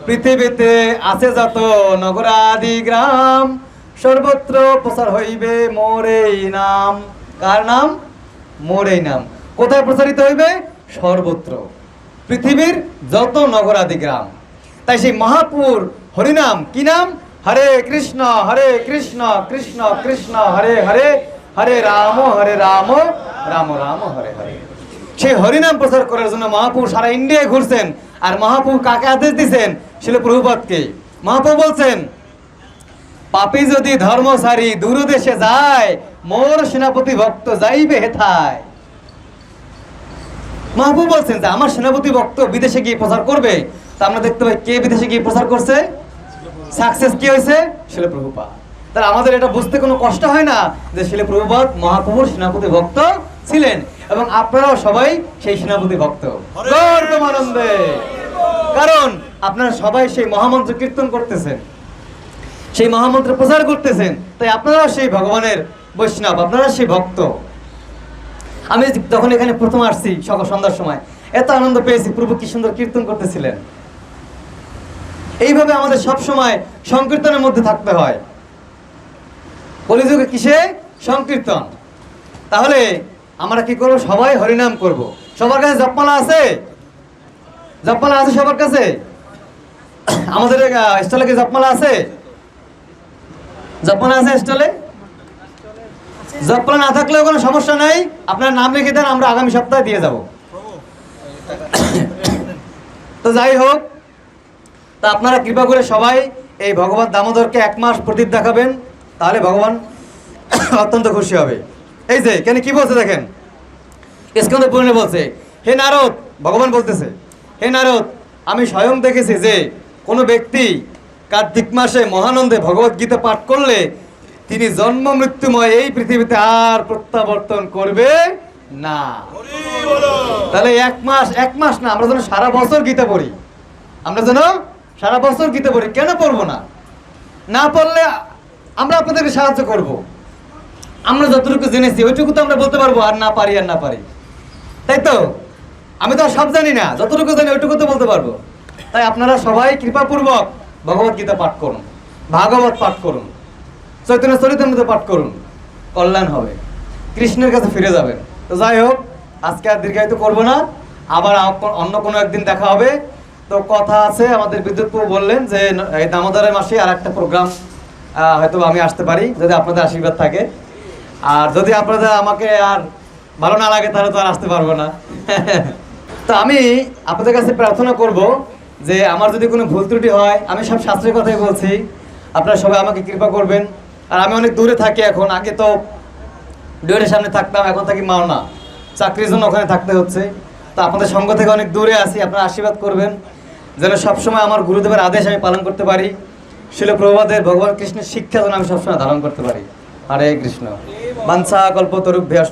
পৃথিবীতে আছে যত নগরাদি গ্রাম, সর্বত্র প্রচার হইবে মোর এই নাম। কার নাম? মোর এই নাম। কোথায় প্রচারিত হইবে? সর্বত্র, পৃথিবীর যত নগরাদি গ্রাম। তাই সেই মহাপুর হরিনাম, কি নাম? হরে কৃষ্ণ কৃষ্ণ কৃষ্ণ হরে হরে, হরে রাম রাম রাম হরে হরে। সেই হরিনাম প্রচার করার জন্য মহাপ্রভু সারা ইন্ডিয়ায় ঘুরছেন। আর মহাপ্রভু কাকে আদেশ দিয়েছেন? ছিল প্রভুপাদকে। মহাপ্রভু বলছেন পাপী যদি ধর্ম সারি দূর দেশে যায়, মোর সেনাপতি ভক্ত যাইবে হেথায়। মাহবুব বলছেন যে আমার সেনাপতি ভক্ত বিদেশে গিয়ে প্রচার করবে। তা আমরা দেখতে পাই কে বিদেশে গিয়ে প্রচার করছে, সাকসেস কি হয়েছে, শিল প্রভুপাদ। তাহলে আমাদের এটা বুঝতে কোনো কষ্ট হয় না যে শিল প্রভুপাদ মহাপ্রভুর সেনাপতি ভক্ত ছিলেন, এবং আপনারাও সবাই সেই সেনাপতি ভক্ত। গর্বমানন্দে, কারণ আপনারা সবাই সেই মহামন্ত্র কীর্তন করতেছেন, সেই মহামন্ত্র প্রচার করতেছেন, তাই আপনারাও সেই ভগবানের বৈষ্ণব, আপনারা সেই ভক্ত। আমি যখন এখানে প্রথম আসছি সকাল সন্ধ্যার সময় এত আনন্দ পেয়েছি, প্রভু কি সুন্দর কীর্তন করতেছিলেন। এইভাবে আমাদের সব সময় সংকীর্তনের মধ্যে থাকতে হয়। কলিযুগে কিসে, সংকীর্তন। তাহলে আমরা কি করবো, সবাই হরিনাম করব। সবার কাছে জপমালা আছে, জপমালা আছে সবার কাছে? আমাদের স্টলে কি জপমালা আছে? জপমালা আছে স্টলে? জপমালা না থাকলেও কোনো সমস্যা নাই, আপনার নাম লিখে দেন, আমরা আগামী সপ্তাহে দিয়ে যাব। তো যাই হোক, তা আপনারা কৃপা করে সবাই এই ভগবান দামোদরকে 1 মাস প্রদীপ দেখাবেন, তাহলে ভগবান অত্যন্ত খুশি হবে। এই যে কেন কি বলছে দেখেন, স্কন্দ পুরাণে বলছে, হে নারদ, ভগবান বলতেছে, হে নারদ, আমি স্বয়ং দেখেছি যে কোনো ব্যক্তি কার্তিক মাসে মহানন্দে ভগবত গীতা পাঠ করলে তিনি জন্ম মৃত্যুময় এই পৃথিবীতে আর প্রত্যাবর্তন করবে না। তাহলে 1 মাস না, আমরা যেন সারা বছর গীতা পড়ি, আমরা যেন সারা বছর গীতা পড়ি। কেন পড়বো না? না পড়লে আমরা আপনাদেরকে সাহায্য করব। আমরা যতটুকু জেনেছি ওইটুকু তো আমরা বলতে পারবো, আর না পারি আর না পারি, তাই তো? আমি তো সব জানি না, যতটুকু জানি ওইটুকু তো বলতে পারবো। তাই আপনারা সবাই কৃপাপূর্বক ভগবত গীতা পাঠ করুন, ভাগবত পাঠ করুন, চৈতন্য চরিতামৃত পাঠ করুন, কল্যাণ হবে, কৃষ্ণের কাছে ফিরে যাবেন। তো যাই হোক, আজকে আর দীর্ঘায়িত করবো না, আবার অন্য কোনো একদিন দেখা হবে। তো কথা আছে, আমাদের বিদ্যুৎবাবু বললেন যে এই দামোদরের মাসে আর একটা প্রোগ্রাম হয়তো আমি আসতে পারি, যদি আপনাদের আশীর্বাদ থাকে। আর যদি আপনাদের আমাকে আর ভালো না লাগে তাহলে তো আর আসতে পারবো না। তো আমি আপনাদের কাছে প্রার্থনা করব যে আমার যদি কোনো ভুল ত্রুটি হয়, আমি সব শাস্ত্রের কথাই বলছি, আপনারা সবাই আমাকে কৃপা করবেন। আর আমি অনেক দূরে থাকি এখন, আগে তো ডুয়ারের সামনে থাকতাম, এখন থাকি মাওনা, চাকরির জন্য ওখানে থাকতে হচ্ছে। তো আপনাদের সঙ্গ থেকে অনেক দূরে আছি, আপনারা আশীর্বাদ করবেন যেন সবসময় আমার গুরুদেবের আদেশ আমি পালন করতে পারি, শিল প্রভুপাদের ভগবান কৃষ্ণের শিক্ষা যেন আমি সবসময় ধারণ করতে পারি। হরে কৃষ্ণ। বাঞ্ছা কল্পতরুভ্যশ্চ